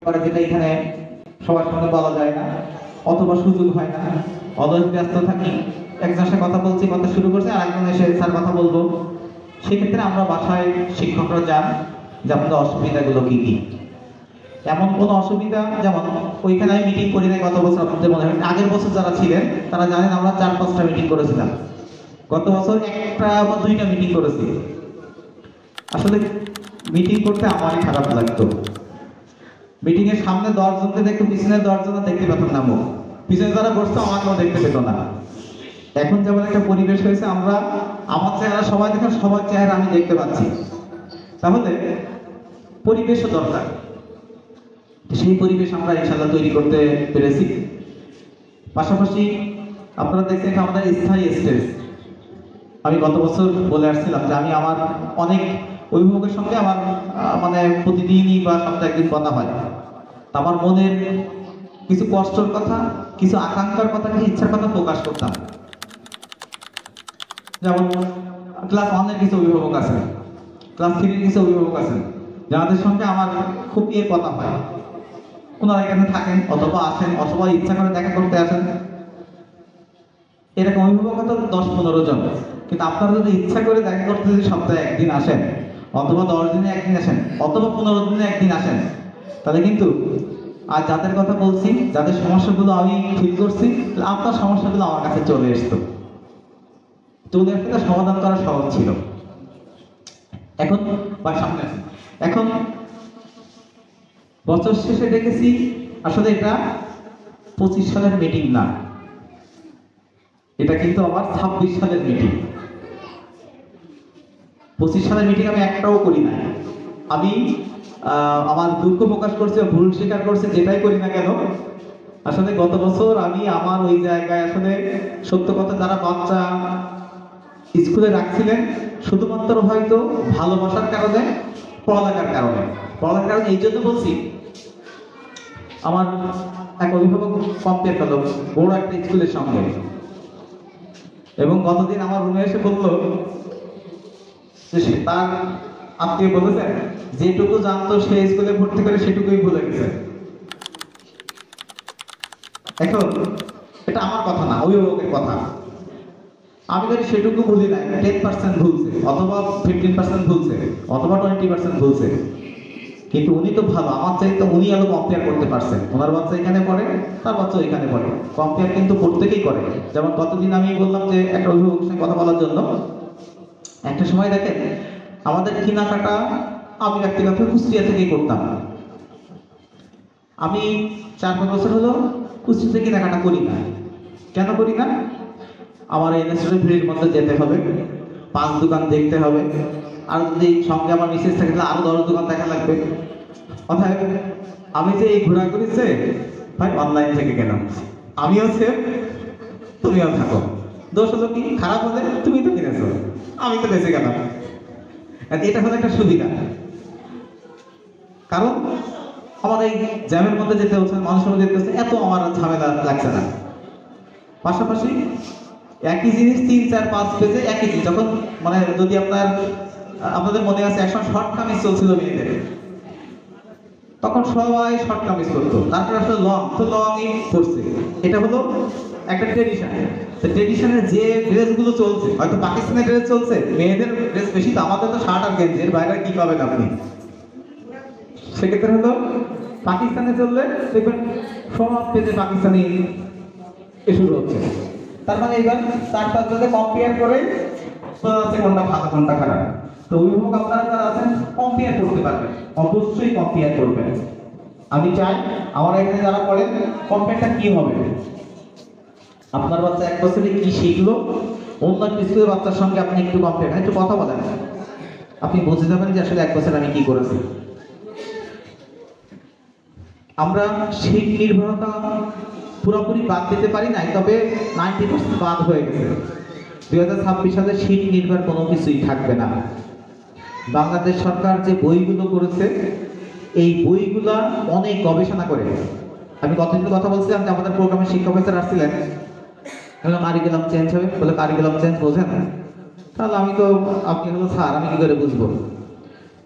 করে, যেটা এখানে সবার সামনে বলা যায় না অথবা সুযোগ হয় না, অলওয়েজ ব্যস্ত থাকি। একজনের সাথে কথা বলছি, কথা শুরু করছে, আর একজন এসে স্যার কথা বলবো। সেক্ষেত্রে আমরা বাসায় শিক্ষকরা যান যে আপনাদের অসুবিধাগুলো কি কি। এমন কোনো অসুবিধা, যেমন ওইখানে আমি মিটিং করি নাই গত বছর, আপনাদের মনে হয় আগের বছর যারা ছিলেন তারা জানেন আমরা 4-5টা মিটিং করেছিলাম। গত বছর একটা বা 2টা মিটিং করেছি। আসলে মিটিং করতে আমারই খারাপ লাগতো। মিটিং এর সামনে 10 জনকে দেখতো, পিছনে 10 জন দেখতে পেতাম না মুখ, পিছনে যারা বসতো আমাকেও দেখতে পেত না। এখন যেমন একটা পরিবেশ হয়েছে, আমরা আমার চেহারা সবাই দেখে, সবার চেহারা আমি দেখতে পাচ্ছি। তাহলে পরিবেশও দরকার, সেই পরিবেশ আমরা ইনশাআল্লাহ তৈরি করতে পেরেছি। পাশাপাশি আপনারা দেখছেন আমাদের স্থায়ী স্টেজ। আমি গত বছর বলে আসছিলাম যে আমি আমার অনেক অভিভাবকের সঙ্গে আমার মানে প্রতিদিনই বা সপ্তাহে একদিন কথা হয়। আমার মনের কিছু কষ্টের কথা, কিছু আকাঙ্ক্ষার কথা, কিছু ইচ্ছার কথা প্রকাশ করতাম। যেমন ক্লাস 1-এর কিছু অভিভাবক আছেন, ক্লাস 3-এর কিছু অভিভাবক আছেন, যাদের সঙ্গে আমার খুব কথা হয়। ওনারা এখানে থাকেন অথবা আসেন অথবা ইচ্ছা করে দেখা করতে আসেন। এরকম অভিভাবক হয়তো 10-15 জন, কিন্তু আপনারা যদি ইচ্ছা করে দেখা করতে যদি সপ্তাহে একদিন আসেন অথবা 10 দিনে একদিন আসেন অথবা 15 দিনে একদিন আসেন, তাহলে কিন্তু আর যাদের কথা বলছি, যাদের সমস্যাগুলো আমি ফিল করছি, আপনার সমস্যাগুলো আমার কাছে চলে আসতো, চলে আসতে সমাধান করা সহজ ছিল। এখন বা সামনে আছে, এখন বছর শেষে দেখেছি আসলে এটা 25 সালের মিটিং না, এটা কিন্তু আমার 26 সালের মিটিং। 25 সালের মিটিং আমি একটাও করি না। আমি আমার দুঃখ প্রকাশ করছি, ভুল স্বীকার করছি, যেটাই করি না কেন, আসলে গত বছর আমি আমার ওই জায়গায় আসলে সত্য কথা, যারা বাচ্চা স্কুলে রাখছিলেন শুধুমাত্র হয়তো ভালোবাসার কারণে, পড়ালেখার কারণে, পড়ালেখার কারণে এই জন্য বলছি, আমার এক অভিভাবক কম্পেয়ার করলো বড় একটা স্কুলের সঙ্গে, এবং গতদিন আমার রুমে এসে বলল যে তার আত্মীয় বলেছে যেটুকু জানতো সে স্কুলে ভর্তি করে সেটুকুই ভুলে গেছে। এখন এটা আমার কথা না, অভিভাবকের কথা। আমি যদি সেটুকু ভুলি নাই, 10% ভুলছে অথবা 15% ভুলছে অথবা 20% ভুলছে, কিন্তু উনি তো ভালো, আমার চাইতে উনি আরো কম্পেয়ার করতে পারছেন। ওনার বাচ্চা এখানে পড়ে, তার বাচ্চা এখানে পড়ে, কম্পেয়ার কিন্তু প্রত্যেকেই করে। যেমন কতদিন আমি বললাম যে একটা অভিভাবকের সঙ্গে কথা বলার জন্য, একটা সময় দেখেন আমাদের কেনাকাটা আমি ব্যক্তিগত কুষ্টিয়া থেকেই করতাম। আমি 4-5 বছর হলো কুষ্টিয়া থেকে কেনাকাটা করি না। কেন করি না? আমার এই রেস্টুরেন্ট ভিড়ের মধ্যে যেতে হবে, 5 দোকান দেখতে হবে, আর যদি সঙ্গে আমার মিসেস থাকে তাহলে আরো 10 দোকান দেখা লাগবে। অর্থাৎ আমি যে এই ঘোরাঘুরি যে ভাই অনলাইন থেকে কেন, আমিও সেভ, তুমিও থাকো। দোষ হলো কি, খারাপ হলে তুমি তো কিনেছো, আমি তো বেঁচে গেলাম। এটা হলো একটা সুবিধা, কারণ আমার এই জ্যামের মধ্যে যেতে হচ্ছে, মানুষের মধ্যে যেতে হচ্ছে, এত আমার ঝামেলা লাগছে না। পাশাপাশি একই জিনিস 3-4-5 পেজে একই জিনিস, যখন মানে যদি আপনাদের মনে আছে এখন শর্ট কামিজ চলছিল মেয়েদের, তখন সবাই শর্ট কামিজ করতো, তারপর আসলে লং, তো লংই করছে। এটা হলো একটা ট্রেডিশন। ট্রেডিশনের যে ড্রেসগুলো চলছে, হয়তো পাকিস্তানের ড্রেস চলছে, মেয়েদের ড্রেস বেশি, তো আমাদের তো শার্ট আর গেঞ্জি, এর বাইরে কি পাবেন আপনি? সেক্ষেত্রে হলো পাকিস্তানে চললে দেখবেন সব পেজে পাকিস্তানি শুরু হচ্ছে। তার মানে এবার 4-5 জায়গায় কম্পেয়ার করে কোনটা ভালো কোনটা খারাপ। তো অভিভাবক আপনারা যারা আছেন কম্পেয়ার করতে পারবেন, অবশ্যই কম্পেয়ার করবেন। আমি চাই আমার এখানে যারা পড়েন, কম্পেয়ারটা কি হবে, আপনার বাচ্চা 1 বছরে কি শিখলো, অন্য স্কুলের বাচ্চার সঙ্গে আপনি একটু কম্পেয়ার, একটু কথা বলেন, আপনি বুঝে যাবেন যে আসলে 1 বছর আমি কি করেছি। আমরা শীত নির্ভরতা পুরোপুরি বাদ দিতে পারি নাই, তবে 90% বাদ হয়ে গেছে। 2026 সালে শীত নির্ভর কোনো কিছুই থাকবে না। বাংলাদেশ সরকার যে বইগুলো করেছে, এই বইগুলা অনেক গবেষণা করে। আমি কতদিন কথা বলছিলাম যে আমাদের প্রোগ্রামের শিক্ষক অফিসার আসছিলেন, কারিকুলাম চেঞ্জ হবে, বলে কারিকুলাম চেঞ্জ বোঝেন? তাহলে আমি তো, আপনি হলো স্যার, আমি কি করে বুঝবো?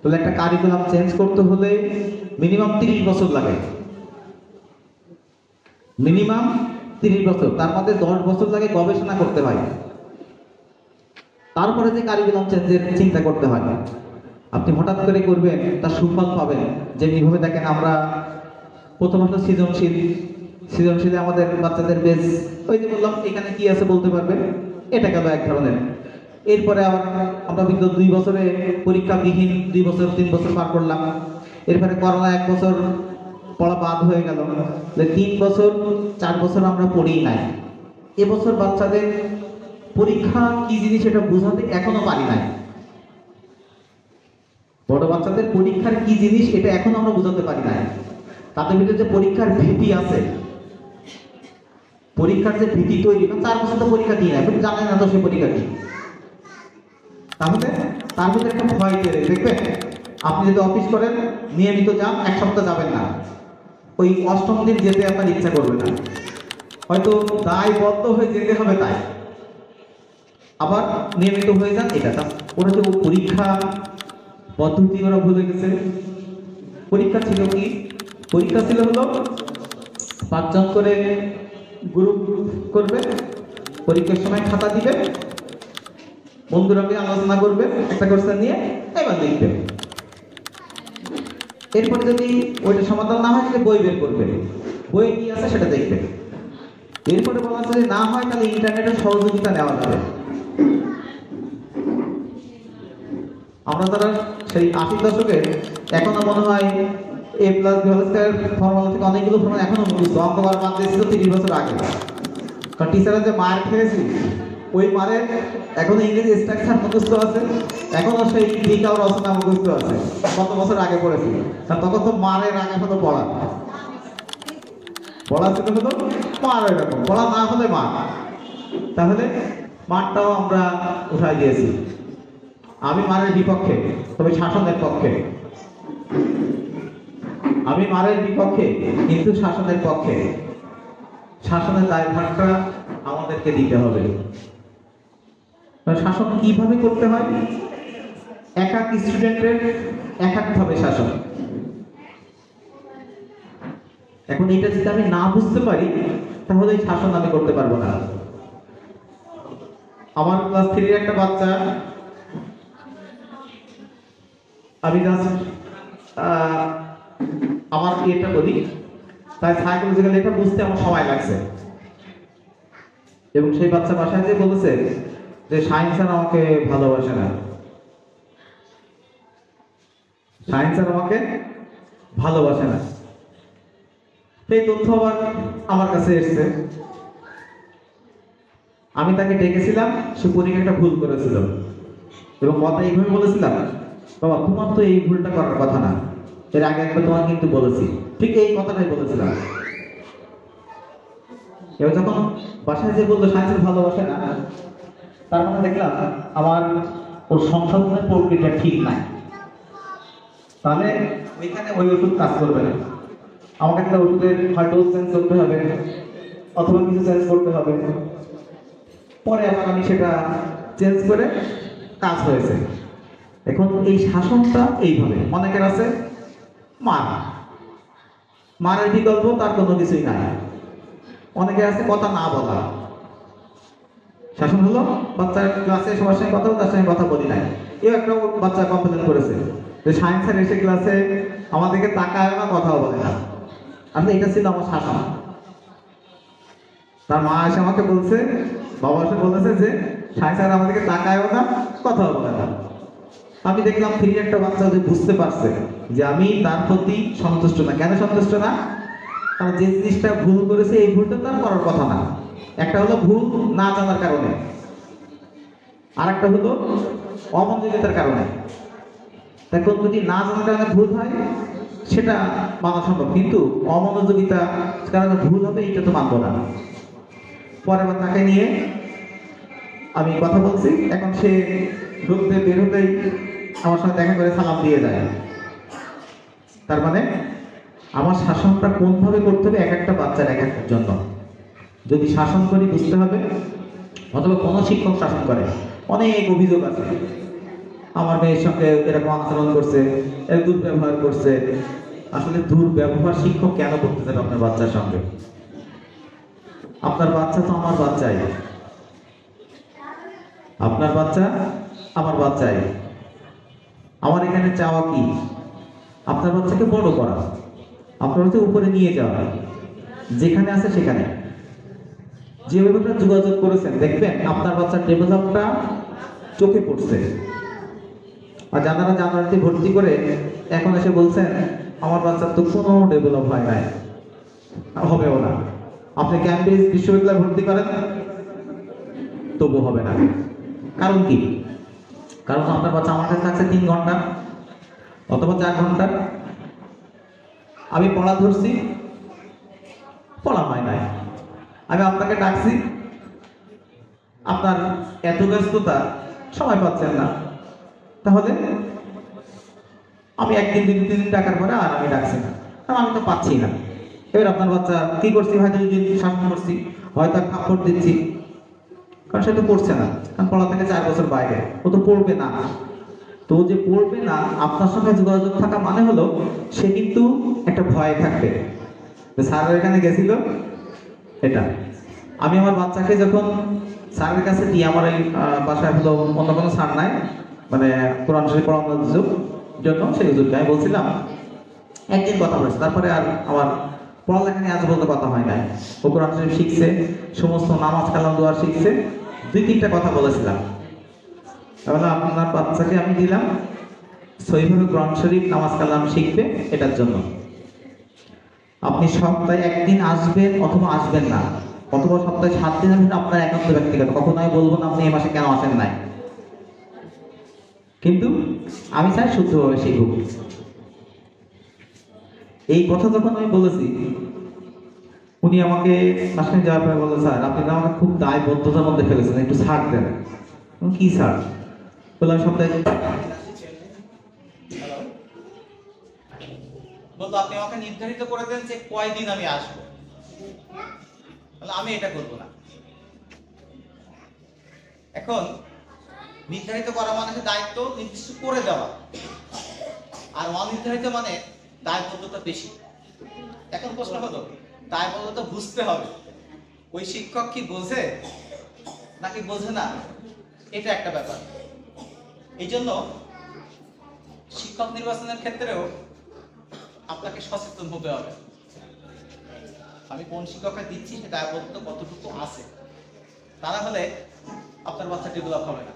বলে একটা কারিকুলাম চেঞ্জ করতে হলে মিনিমাম 30 বছর লাগে, মিনিমাম 30 বছর, তার মধ্যে 10 বছর লাগে গবেষণা করতে হয়, তারপরে যে কারিকুলাম চেঞ্জের চিন্তা করতে হয়। আপনি হঠাৎ করে করবেন, তার সুফল পাবেন। যেমনিভাবে দেখেন আমরা প্রথম আসলে সৃজনশীলে আমাদের বাচ্চাদের বেশ, ওই যে বললাম এখানে কি আছে বলতে পারবে, এটা গেল এক ধরনের। এরপরে আবার আমরা কিন্তু 2 বছরে পরীক্ষাবিহীন 2 বছর 3 বছর পার করলাম। এরপরে করোনা 1 বছর পড়া বাদ হয়ে গেল, 3 বছর 4 বছর আমরা পড়িই নাই। এবছর বাচ্চাদের পরীক্ষা কি জিনিস এটা বোঝাতে এখনো পারি নাই। বড় বাচ্চাদের পরীক্ষার কি জিনিস এটা এখনো আমরা বোঝাতে পারি নাই। তাদের ভিতরে যে পরীক্ষার ভীতি আছে, পরীক্ষার যে ভীতি তৈরি, 4 বছর তো পরীক্ষা দিয়ে নাই, জানেন না তো সে পরীক্ষা কি, তাহলে তার ভিতরে একটা ভয় তৈরি। দেখবেন আপনি যদি অফিস করেন নিয়মিত যান, 1 সপ্তাহ যাবেন না, ওই 8ম দিন যেতে আপনার ইচ্ছা করবে না, হয়তো দায়বদ্ধ হয়ে যেতে হবে তাই। আবার নিয়মিত হয়ে যান, এটা ওরা যে পরীক্ষা পদ্ধতি ওরা ভুলে গেছে। পরীক্ষা ছিল কি, পরীক্ষা ছিল হলো 5 জন করে গ্রুপ করবে, পরীক্ষার সময় খাতা দিবে, বন্ধুরা মিলে আলোচনা করবে একটা কোশ্চেন নিয়ে, এবার লিখবে। এরপরে যদি ওইটা সমাধান না হয় তাহলে বই বের করবে, বই কি আছে সেটা দেখবে। এরপরে বলা আছে যে না হয় তাহলে ইন্টারনেটের সহযোগিতা নেওয়া যাবে। আমরা তারা সেই 80 দশকে এখনো মনে হয় A+ B² ফর্মুলা থেকে অনেকগুলো ফর্মুলা এখনো মুখস্থ, অঙ্ক করা বাদ দিয়েছিল 30 বছর আগে। কারণ টিচাররা যে মার খেয়েছি, ওই মারে এখনো ইংরেজি স্ট্রাকচার মুখস্থ আছে, এখনো সেই টিকা ও রচনা মুখস্থ আছে, কত বছর আগে পড়েছি। তখন তো মারের আগে হলো পড়া ছিল হলো মার, এরকম পড়া না হলে মার। তাহলে মারটাও আমরা উঠাই দিয়েছি। আমি মারের বিপক্ষে, তবে শাসনের পক্ষে। আমি মারের বিপক্ষে কিন্তু শাসনের পক্ষে। শাসনের দায়ভারটা আমাদেরকে দিতে হবে। শাসন কিভাবে করতে হয়? এক এক স্টুডেন্টের এক এক ভাবে শাসন। এখন এটা যদি আমি না বুঝতে পারি তাহলে এই শাসন আমি করতে পারবো না। আমার ক্লাস 3 এর একটা বাচ্চা, আমি জাস্ট আমার এটা বলি, তাই সাইকোলজিক্যালি এটা বুঝতে আমার সময় লাগছে। এবং সেই বাচ্চা বাসায় যে বলেছে যে সায়েন্স আর আমাকে ভালোবাসে না, সায়েন্স আর আমাকে ভালোবাসে না। সেই তথ্য আবার আমার কাছে এসছে। আমি তাকে ডেকেছিলাম, সে পরীক্ষা একটা ভুল করেছিল এবং কথা এইভাবে বলেছিলাম, বাবা তোমার তো এই ভুলটা করার কথা না, এর আগে একবার তোমার কিন্তু বলেছি, ঠিক এই কথাটাই বলেছিলাম। এবার যখন বাসায় যে বললো সায়েন্সের ভালোবাসে না, তার মানে দেখলাম আমার ওর সংশোধনের প্রক্রিয়াটা ঠিক নাই। তাহলে ওইখানে ওই ওষুধ কাজ করবে না, আমাকে একটা ওষুধের হয়তো চেঞ্জ করতে হবে অথবা কিছু চেঞ্জ করতে হবে। পরে আবার আমি সেটা চেঞ্জ করে কাজ হয়েছে। এখন এই শাসনটা এইভাবে অনেকের আছে, মারের বিকল্প তার কোনো কিছুই নাই। অনেকে আছে কথা না বলা, শাসন হলো বাচ্চার ক্লাসে সবার সঙ্গে কথা বল, তার সঙ্গে কথা বলি নাই। এও একটা বাচ্চা কমপ্লেন করেছে যে সায়েন্সের এসে ক্লাসে আমাদেরকে তাকায় না, কথাও বলে না। আসলে এটা ছিল আমার শাসন। তার মা এসে আমাকে বলছে, বাবা এসে বলেছে যে সায়েন্সের আমাদেরকে তাকায়ও না, কথাও বলে না। আমি দেখলাম 3 একটা বাচ্চা যে বুঝতে পারছে যে আমি তার প্রতি সন্তুষ্ট না। কেন সন্তুষ্ট না? কারণ যে জিনিসটা ভুল করেছে এই ভুলটা তার করার কথা না। একটা হলো ভুল না জানার কারণে, আর একটা হলো অমনোযোগিতার কারণে। এখন যদি না জানার কারণে ভুল হয় সেটা মানা সম্ভব, কিন্তু অমনোযোগিতা কারণে ভুল হবে এটা তো মানব না। পরে আবার তাকে নিয়ে আমি কথা বলছি, এখন সে ঢুকতে বের হতেই আমার সঙ্গে দেখা করে সালাম দিয়ে যায়। তার মানে আমার শাসনটা কোনভাবে করতে হবে এক একটা বাচ্চার এক একটার জন্য। যদি শাসন করি বুঝতে হবে, অথবা কোনো শিক্ষক শাসন করে, অনেক অভিযোগ আছে আমার মেয়ের সঙ্গে এরকম আচরণ করছে, এর দুর্ব্যবহার করছে, আসলে দুর্ব্যবহার শিক্ষক কেন করতে যাবে আপনার বাচ্চার সঙ্গে? আপনার বাচ্চা তো আমার বাচ্চাই, আপনার বাচ্চা আমার বাচ্চাই। আমার এখানে চাওয়া কি? আপনার বাচ্চাকে বড় করা, আপনার হচ্ছে উপরে নিয়ে যাওয়া, যেখানে আছে সেখানে। যেভাবে আপনারা যোগাযোগ করেছেন দেখবেন আপনার বাচ্চার ডেভেলপটা চোখে পড়ছে। আর যারা জানুয়ারিতে ভর্তি করে এখন এসে বলছেন আমার বাচ্চার তো কোনো ডেভেলপ হয় নাই, হবেও না। আপনি ক্যামব্রিজ বিশ্ববিদ্যালয়ে ভর্তি করেন, তবু হবে না। কারণ কি? কারণ আপনার বাচ্চা আমার কাছে থাকছে 3 ঘন্টা অথবা 4 ঘন্টা। আমি পড়া ধরছি, পড়া হয় নাই। আমি আপনাকে ডাকছি, আপনার এত ব্যস্ততা, সময় পাচ্ছেন না। তাহলে আমি 1 দিন 2 দিন 3 দিন ডাকার পরে আর আমি ডাকছি না, কারণ আমি তো পাচ্ছি না। এবার আপনার বাচ্চা কি করছি? হয়তো 2 দিন শাসন করছি, হয়তো থাপ্পড় দিচ্ছি, কারণ সে তো পড়ছে না, কারণ পড়া থেকে 4 বছর বাইরে, ও তো পড়বে না। তো যে পড়বে না, আপনার সঙ্গে যোগাযোগ থাকা মানে হলো সে কিন্তু একটা ভয় থাকবে, স্যারের এখানে গেছিল। এটা আমি আমার বাচ্চাকে যখন স্যারের কাছে দিয়ে, আমার এই বাসায় হলো অন্য কোনো স্যার নাই, মানে কোরআন শরীফ পড়ানোর জন্য সেই হুজুরকে আমি বলছিলাম, একদিন কথা বলেছে, তারপরে আর আমার পড়ালেখা নিয়ে আজ বলতে কথা হয় নাই। ও কোরআন শরীফ শিখছে, সমস্ত নামাজ কালাম দোয়া শিখছে। 2-3টা কথা বলেছিলাম, তাহলে আপনার বাচ্চাকে আমি দিলাম সহিভাবে কোরআন শরীফ নামাজ কালাম শিখবে, এটার জন্য। আপনি সপ্তাহে 1 দিন আসবেন অথবা আসবেন না, অথবা সপ্তাহে 7 দিন আসবেন, আপনার একান্ত ব্যক্তিগত। কখনো আমি বলবো না আপনি এই মাসে কেন আসেন নাই, কিন্তু আমি চাই শুদ্ধভাবে শিখুক। এই কথা যখন আমি বলেছি, উনি আমাকে মাসখানে যাওয়ার পরে বললো, স্যার আপনি তো আমাকে খুব দায়বদ্ধতার মধ্যে ফেলেছেন, একটু ছাড় দেন। কি স্যার? বললাম সপ্তাহে বলতো আপনি আমাকে নির্ধারিত করে দেন যে কয়দিন আমি আসবো, আমি এটা করব না। এখন নির্ধারিত করা মানে দায়িত্ব নির্দিষ্ট করে দেওয়া, আর অনির্ধারিত মানে দায়বদ্ধতা বেশি। এখন প্রশ্ন হলো, দায়বদ্ধতা বুঝতে হবে, ওই শিক্ষক কি বোঝে নাকি বোঝে না, এটা একটা ব্যাপার। এই জন্য শিক্ষক নির্বাচনের ক্ষেত্রেও আপনাকে সচেতন হতে হবে। আমি কোন শিক্ষককে দিচ্ছি সে দায়বদ্ধতা কতটুকু আছে, তা না হলে আপনার বাচ্চা ডেভেলপ হবে না।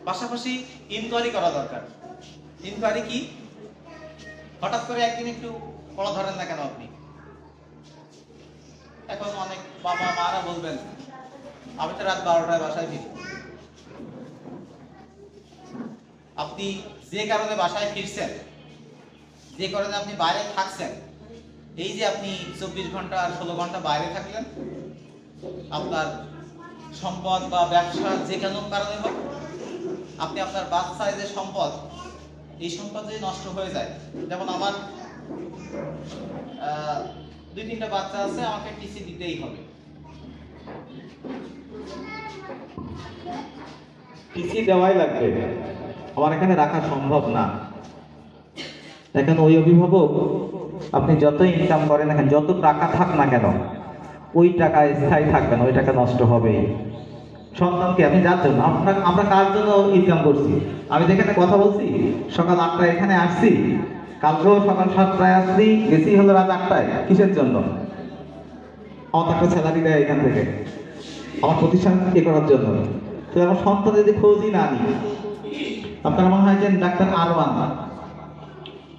পাশাপাশি ইনকোয়ারি করা দরকার। ইনকোয়ারি কি? হঠাৎ করে একদিন একটু পড়া ধরেন না কেন আপনি? এখন অনেক বাবা মারা বলবেন আমি তো রাত 12টায় বাসায় ফিরি। আপনি যে কারণে বাসায় ফিরছেন, যে কারণে আপনি বাইরে থাকছেন, এই যে আপনি 24 ঘন্টা আর 16 ঘন্টা বাইরে থাকলেন, আপনার সম্পদ বা ব্যবসা যে কোনো কারণে হোক, আপনি আপনার বাচ্চায় যে সম্পদ, এই সম্পদ যদি নষ্ট হয়ে যায়, যেমন আমার 2-3টা বাচ্চা আছে, আমাকে টিসি দিতেই হবে। টিসি দেওয়াই লাগবে, আমার এখানে রাখা সম্ভব না। এখন ওই অভিভাবক আপনি যত ইনকাম করেন, এখন যত টাকা থাক না কেন, ওই টাকা স্থায়ী থাকবে না, ওই টাকা নষ্ট হবেই। সন্তানকে আপনি যার জন্য, আমরা কার জন্য ইনকাম করছি? আমি যেখানে কথা বলছি সকাল 8টায় এখানে আসছি, কালকেও সকাল 7টায় আসছি, গেছি হলো রাত 8টায়। কিসের জন্য? আমার একটা স্যালারি দেয় এখান থেকে, আমার প্রতিষ্ঠান এ করার জন্য। তো আমার সন্তান যদি খোঁজই না নিই, আপনার মনে হয় যে ডাক্তার আরমান,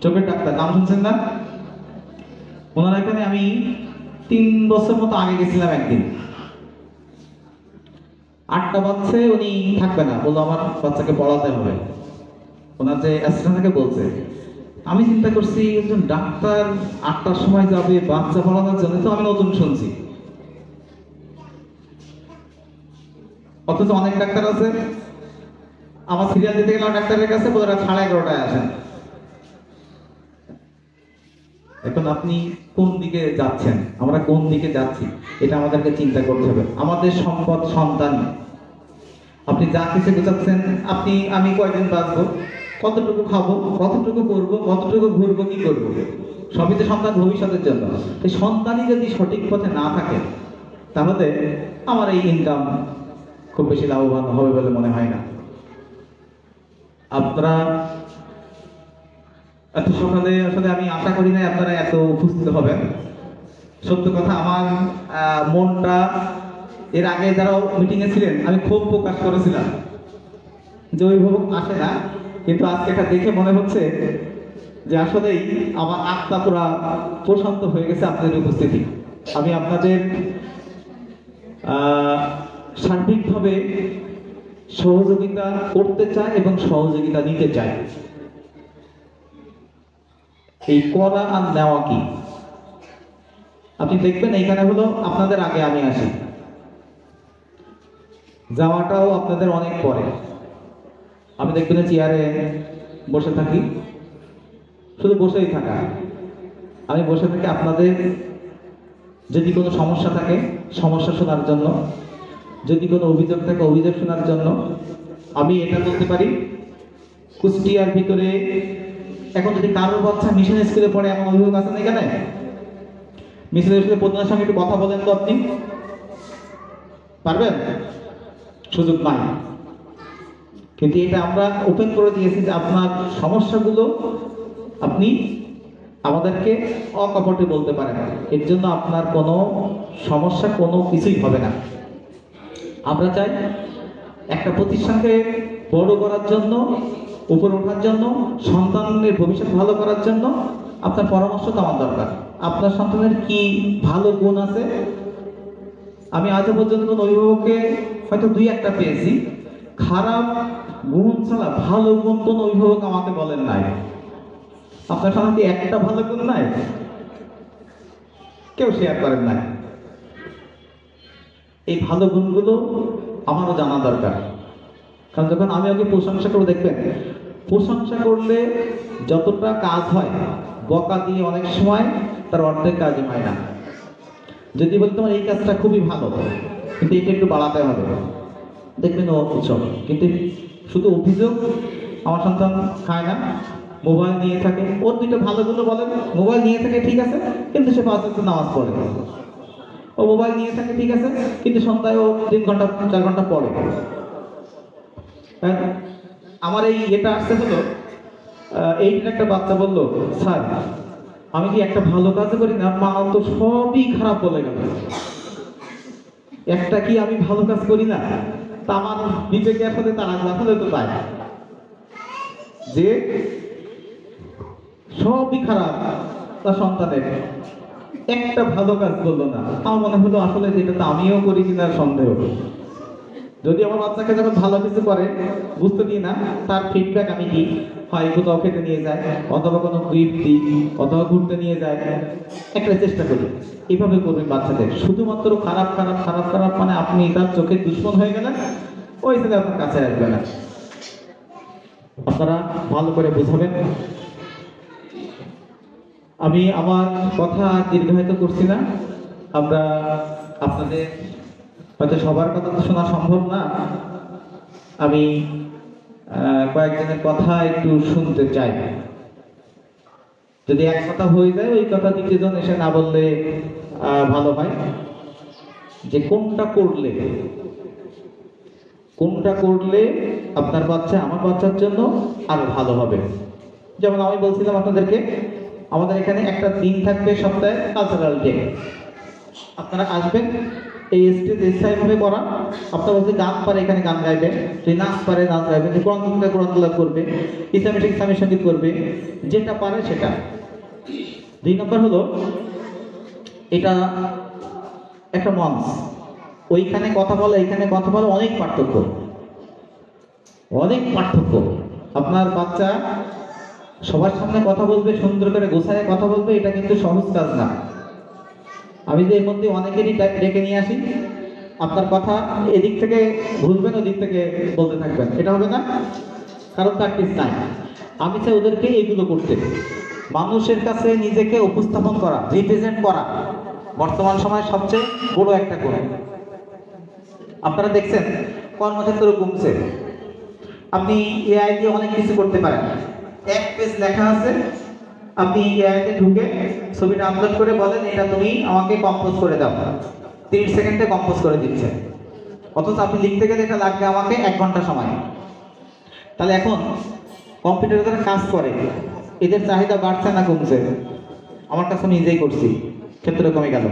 চোখের ডাক্তার, নাম শুনছেন না? ওনার এখানে আমি 3 বছর মতো আগে গেছিলাম একদিন। 8টা বাজছে, উনি থাকবে না, বললো আমার বাচ্চাকে পড়াতে হবে। ওনার যে অ্যাসিস্ট্যান্টকে বলছে, আমি চিন্তা করছি একজন ডাক্তার 8টার সময় যাবে বাচ্চা পড়ানোর জন্য, তো আমি নতুন শুনছি। অথচ অনেক ডাক্তার আছে, আমার সিরিয়াল দিতে গেলাম ডাক্তারের কাছে, বলে 11:30টায় আসেন। এখন আপনি কোন দিকে যাচ্ছেন, আমরা কোন দিকে যাচ্ছি, এটা আমাদেরকে চিন্তা করতে হবে। আমাদের সম্পদ সন্তান। আপনি যা কিছু বোঝাচ্ছেন, আমি কয়দিন বাঁচবো, কতটুকু খাবো, কতটুকু করবো, কতটুকু ঘুরবো, কি করবো, সবই তো সন্তান ভবিষ্যতের জন্য। এই সন্তানই যদি সঠিক পথে না থাকে তাহলে আমার এই ইনকাম খুব বেশি লাভবান হবে বলে মনে হয় না। আপনারা এত সকালে আসলে আমি আশা করি না আপনারা এত উপস্থিত হবেন। সত্য কথা, আমার মনটা এর আগে যারা মিটিং এ ছিলেন আমি খুব প্রকাশ করেছিলাম যে অভিভাবক আসে না, কিন্তু আজকে এটা দেখে মনে হচ্ছে যে আসলেই আমার আত্মা পুরা প্রশান্ত হয়ে গেছে আপনাদের উপস্থিতি। আমি আপনাদের সার্বিকভাবে সহযোগিতা করতে চাই এবং সহযোগিতা নিতে চাই। এই করা আর নেওয়া কি, আপনি দেখবেন এইখানে হলো আপনাদের আগে আমি আসি, যাওয়াটাও আপনাদের অনেক পরে। আমি দেখবেন চেয়ারে বসে থাকি, শুধু বসেই থাকা। আমি বসে থাকি আপনাদের যদি কোনো সমস্যা থাকে সমস্যা শোনার জন্য, যদি কোনো অভিযোগ থাকে অভিযোগ শোনার জন্য। আমি এটা বলতে পারি, কুষ্টিয়ার ভিতরে এখন যদি কারোর বাচ্চা মিশন স্কুলে পড়ে এমন অভিযোগ আছেন এখানে? মিশন স্কুলে প্রধানের সঙ্গে একটু কথা বলেন তো, আপনি পারবেন? সুযোগ নাই, কিন্তু এটা আমরা ওপেন করে দিয়েছি যে আপনার সমস্যাগুলো আপনি আমাদেরকে অকপটে বলতে পারেন। এর জন্য আপনার কোনো সমস্যা কোনো কিছুই হবে না। আমরা চাই একটা প্রতিষ্ঠানকে বড় করার জন্য, উপরে ওঠার জন্য, সন্তানের ভবিষ্যৎ ভালো করার জন্য আপনার পরামর্শ তো আমার দরকার। আপনার সন্তানের কি ভালো গুণ আছে? আমি আজও পর্যন্ত কোনো অভিভাবককে হয়তো দুই একটা পেয়েছি, খারাপ গুণ ছাড়া ভালো গুণ কোন অভিভাবক আমাকে বলেন নাই। আপনার সামনে একটা ভালো গুণ নাই, কেউ শেয়ার করেন নাই। এই ভালো গুণগুলো আমারও জানা দরকার, কারণ যখন আমি ওকে প্রশংসা করে, দেখবেন প্রশংসা করলে যতটা কাজ হয় বকা দিয়ে অনেক সময় তার অর্ধেক কাজই হয় না। যদি বলি তোমার এই কাজটা খুবই ভালো কিন্তু এটা একটু বাড়াতে হবে, দেখবেন ও উৎসব। কিন্তু শুধু অভিযোগ আমার সন্তান খায় না, মোবাইল নিয়ে থাকে। ওর দুইটা ভালো গুলো বলেন, মোবাইল নিয়ে থাকে ঠিক আছে, কিন্তু সে 5 ওয়াক্ত নামাজ পড়ে। ও মোবাইল নিয়ে থাকে ঠিক আছে, কিন্তু সন্ধ্যায় ও 3 ঘন্টা 4 ঘন্টা পড়ে। আমার এই এটা আসতে হলো, এইটার একটা বাচ্চা বললো, স্যার আমি কি একটা ভালো কাজ করি না, মা তো সবই খারাপ বলে গেল। একটা কি আমি ভালো কাজ করি না? তা আমার বিবেকে আসলে তার আসলে তো তাই যে সবই খারাপ তার সন্তানের, একটা ভালো কাজ করলো না। আমার মনে হলো আসলে যেটা তো আমিও করি কিনা সন্দেহ। যদি আমার বাচ্চাকে যখন ভালো কিছু করে বুঝতে দিই না, তার ফিডব্যাক আমি দিই, হয় কোথাও খেতে নিয়ে যায়, অথবা কোনো গিফট দিই, অথবা ঘুরতে নিয়ে যায়, একটা চেষ্টা করি। এভাবে করবেন বাচ্চাদের। শুধুমাত্র খারাপ খারাপ খারাপ খারাপ মানে আপনি তার চোখের দুশ্মন হয়ে গেলেন, ওই ছেলে আপনার কাছে আসবে না। আপনারা ভালো করে বোঝাবেন। আমি আমার কথা দীর্ঘায়িত করছি না। আমরা আপনাদের হয়তো সবার কথা তো শোনা সম্ভব না, আমি কয়েকজনের কথা একটু শুনতে চাই। যদি এক কথা হয়ে যায়, ওই কথা দ্বিতীয় জন এসে না বললে ভালো হয়। যে কোনটা করলে আপনার বাচ্চা আমার বাচ্চার জন্য আরো ভালো হবে। যেমন আমি বলছিলাম আপনাদেরকে, আমাদের এখানে একটা দিন থাকবে সপ্তাহে, কালচারাল ডে। আপনারা আসবেন, এই স্টেজ স্থায়ীভাবে করা। আপনারা বলতে গান পারে এখানে গান গাইবে, যদি নাচ পারে নাচ গাইবে, যে কোরআন তেলাওয়াত করবে, ইসলামী সঙ্গীত করবে, যেটা পারে সেটা। 2 নম্বর হলো, এটা একটা মঞ্চ, ওইখানে কথা বলে এইখানে কথা বলে অনেক পার্থক্য। আপনার বাচ্চা সবার সামনে কথা বলবে, সুন্দর করে গোছায় কথা বলবে, এটা কিন্তু সহজ কাজ না। আমি যে এর মধ্যে অনেকেরই ডেকে নিয়ে আসি, আপনার কথা এদিক থেকে ভুলবেন, ওদিক থেকে বলতে থাকবেন, এটা হবে না, কারণ প্র্যাকটিস নাই। আমি চাই ওদেরকে এগুলো করতে, মানুষের কাছে নিজেকে উপস্থাপন করা, রিপ্রেজেন্ট করা বর্তমান সময়ে সবচেয়ে বড় একটা গুণ। আপনারা দেখছেন কর্মক্ষেত্র কমছে, আপনি এআই দিয়ে অনেক কিছু করতে পারেন। এক পেজ লেখা আছে, আপনি এআই তে ঢুকে ছবিটা আপলোড করে বলেন এটা তুমি আমাকে কম্পোজ করে দাও, 30 সেকেন্ডে কম্পোজ করে দিচ্ছে। অথচ আপনি লিখতে গেলে এটা লাগবে আমাকে 1 ঘন্টা সময়। তাহলে এখন কম্পিউটারে যারা কাজ করে এদের চাহিদা বাড়ছে না কমছে? আমার কাছে আমি নিজেই করছি, ক্ষেত্র কমে গেল।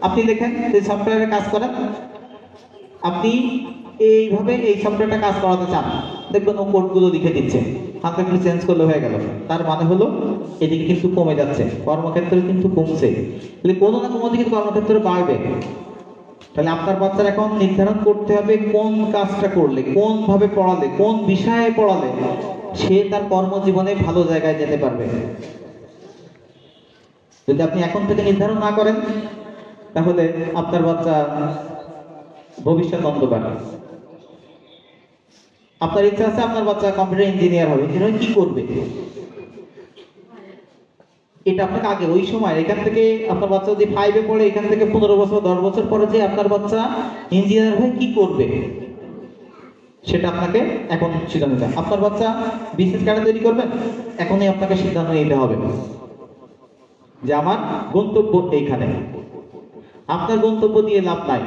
আপনি দেখেন যে সফটওয়্যারে কাজ করেন, আপনি এইভাবে এই সফটওয়্যারটা কাজ করাতে চান, দেখবেন ও কোডগুলো লিখে দিচ্ছে, হাতে একটু চেঞ্জ করলে হয়ে গেল। তার মানে হলো এদিকে কিন্তু কমে যাচ্ছে, কর্মক্ষেত্রে কিন্তু কমছে। তাহলে কোনো না কোনো দিকে কর্মক্ষেত্রে বাড়বে। তাহলে আপনার বাচ্চার এখন নির্ধারণ করতে হবে কোন কাজটা করলে, কোন ভাবে পড়ালে, কোন বিষয়ে পড়ালে সে তার কর্মজীবনে ভালো জায়গায় যেতে পারবে। যদি আপনি এখন থেকে নির্ধারণ না করেন তাহলে আপনার বাচ্চা ভবিষ্যৎ অন্ধকার। আপনার ইচ্ছা আছে আপনার বাচ্চা কম্পিউটার ইঞ্জিনিয়ার হবে, ইঞ্জিনিয়ার কি করবে? এটা আপনাকে আগে ওই সময় এখান থেকে আপনার বাচ্চা যদি 5 এ পড়ে, এখান থেকে 15 বছর 10 বছর পরে যে আপনার বাচ্চা ইঞ্জিনিয়ার হয়ে কি করবে সেটা আপনাকে এখন সিদ্ধান্ত নিতে হবে। আপনার বাচ্চা বিসিএস ক্যাডার তৈরি করবেন, এখনই আপনাকে সিদ্ধান্ত নিতে হবে যে আমার গন্তব্য এইখানে। আপনার গন্তব্য দিয়ে লাভ নাই।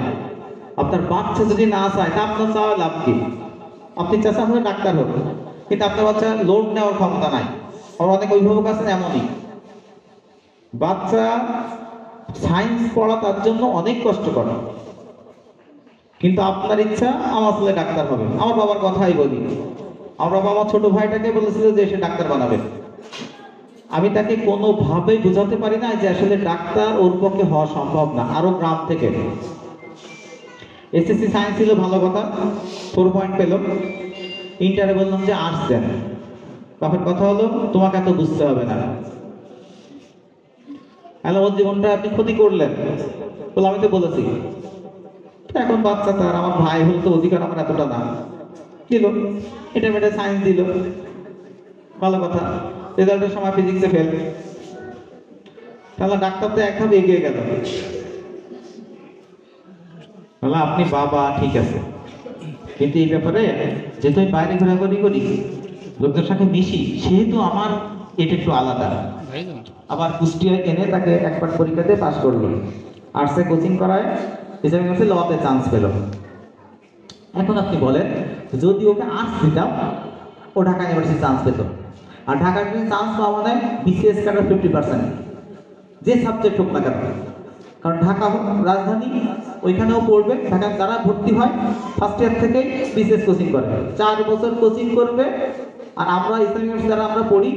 আপনার বাচ্চা যদি না চায় তা আপনার চাওয়া লাভ কি? আপনি চাচ্ছেন হলে ডাক্তার হোক, কিন্তু আপনার বাচ্চা লোড নেওয়ার ক্ষমতা নাই। আমার অনেক অভিভাবক আছেন এমনই, বাচ্চা সায়েন্স পড়া তার জন্য অনেক কষ্ট করে, কিন্তু আপনার ইচ্ছা আমার ছেলে ডাক্তার হবে। আমার বাবার কথাই বলি, আমার বাবা আমার ছোট ভাইটাকে বলেছিল যে সে ডাক্তার বানাবে। আমি তাকে কোনোভাবেই বোঝাতে পারি না যে আসলে ডাক্তার ওর পক্ষে হওয়া সম্ভব না। আরো গ্রাম থেকে এসএসসি সায়েন্স ছিল, ভালো কথা, 4 পয়েন্ট পেল। ইন্টারে বললাম যে আর্টস দেন। বাপের কথা হলো তোমাকে এত বুঝতে হবে না, তাহলে ওর জীবনটা আপনি ক্ষতি করলেন। বলে আমি তো বলেছি। এখন বাচ্চা তার, আমার ভাই হল তো অধিকার আমার এতটা না, দিল ইন্টারমিডিয়েট সায়েন্স দিল, ভালো কথা, রেজাল্টের সময় ফিজিক্সে ফেল। তাহলে ডাক্তার তো একভাবে এগিয়ে গেল। তাহলে আপনি বাবা ঠিক আছে, কিন্তু এই ব্যাপারে যেহেতু আমি বাইরে ঘোরাঘুরি করি, লোকদের সাথে মিশি, সেহেতু আমার এটা একটু আলাদা। আবার কুষ্টিয়ায় এনে তাকে একবার পরীক্ষাতে পাশ করলো, আর্টসে কোচিং করায়, এসে লতে চান্স পেল। এখন আপনি বলেন যদি ওকে আর্টস দিতাম ও ঢাকা ইউনিভার্সিটি চান্স পেত। আর ঢাকা ইউনিভার্সিটি চান্স পাওয়া মানে বিসিএস ক্যাডার 50%, যে সাবজেক্ট হোক না কেন। কারণ ঢাকা রাজধানী, ওইখানেও পড়বে। ঢাকা যারা ভর্তি হয় ফার্স্ট ইয়ার থেকে বিসিএস কোচিং করে, 4 বছর কোচিং করবে। আর আমরা ইসলামিক ইউনিভার্সিটি যারা আমরা পড়ি,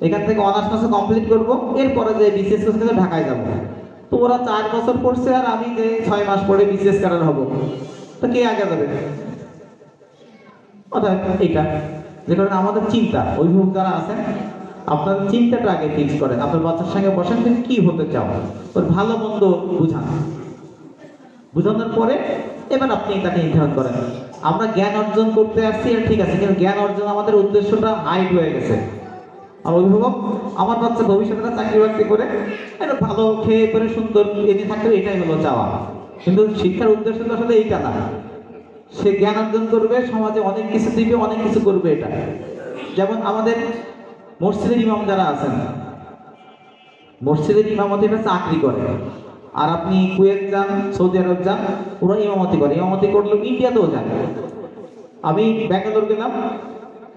এখান থেকে অনার্স মাসে কমপ্লিট করবো, এরপরে যে বিসিএস কোচিং করে ঢাকায় যাবো। তো ওরা 4 বছর পড়ছে আর আমি যে 6 মাস পরে বিসিএস ক্যাডার হবো, তো কে আগে যাবে? অর্থাৎ এইটা যে কারণে আমাদের চিন্তা, অভিভাবক যারা আছেন আপনার চিন্তাটা আগে ফিক্স করেন। আপনার বাচ্চার সঙ্গে বসেন, তুমি কি হতে চাও, ওর ভালো মন্দ বুঝান। বুঝানোর পরে এবার আপনি তাকে নির্ধারণ করেন। আমরা জ্ঞান অর্জন করতে আসছি, আর ঠিক আছে, কিন্তু জ্ঞান অর্জন আমাদের উদ্দেশ্যটা হাইট হয়ে গেছে। আর অভিভাবক আমার বাচ্চা ভবিষ্যতে চাকরি বাকরি করে একটা ভালো খেয়ে পরে সুন্দর এনে থাকবে, এটাই হলো চাওয়া। কিন্তু শিক্ষার উদ্দেশ্য তো আসলে এইটা না। সে জ্ঞান অর্জন করবে, সমাজে অনেক কিছু দিবে, অনেক কিছু করবে। এটা যেমন আমাদের মসজিদের ইমাম যারা আছেন, মসজিদের ইমামতিটা চাকরি করে। আর আপনি কুয়েত যান, সৌদি আরব যান, ওরা ইমামতি করে। ইমামতি করলে ইন্ডিয়াতেও যান। আমি ব্যাঙ্গালোর গেলাম,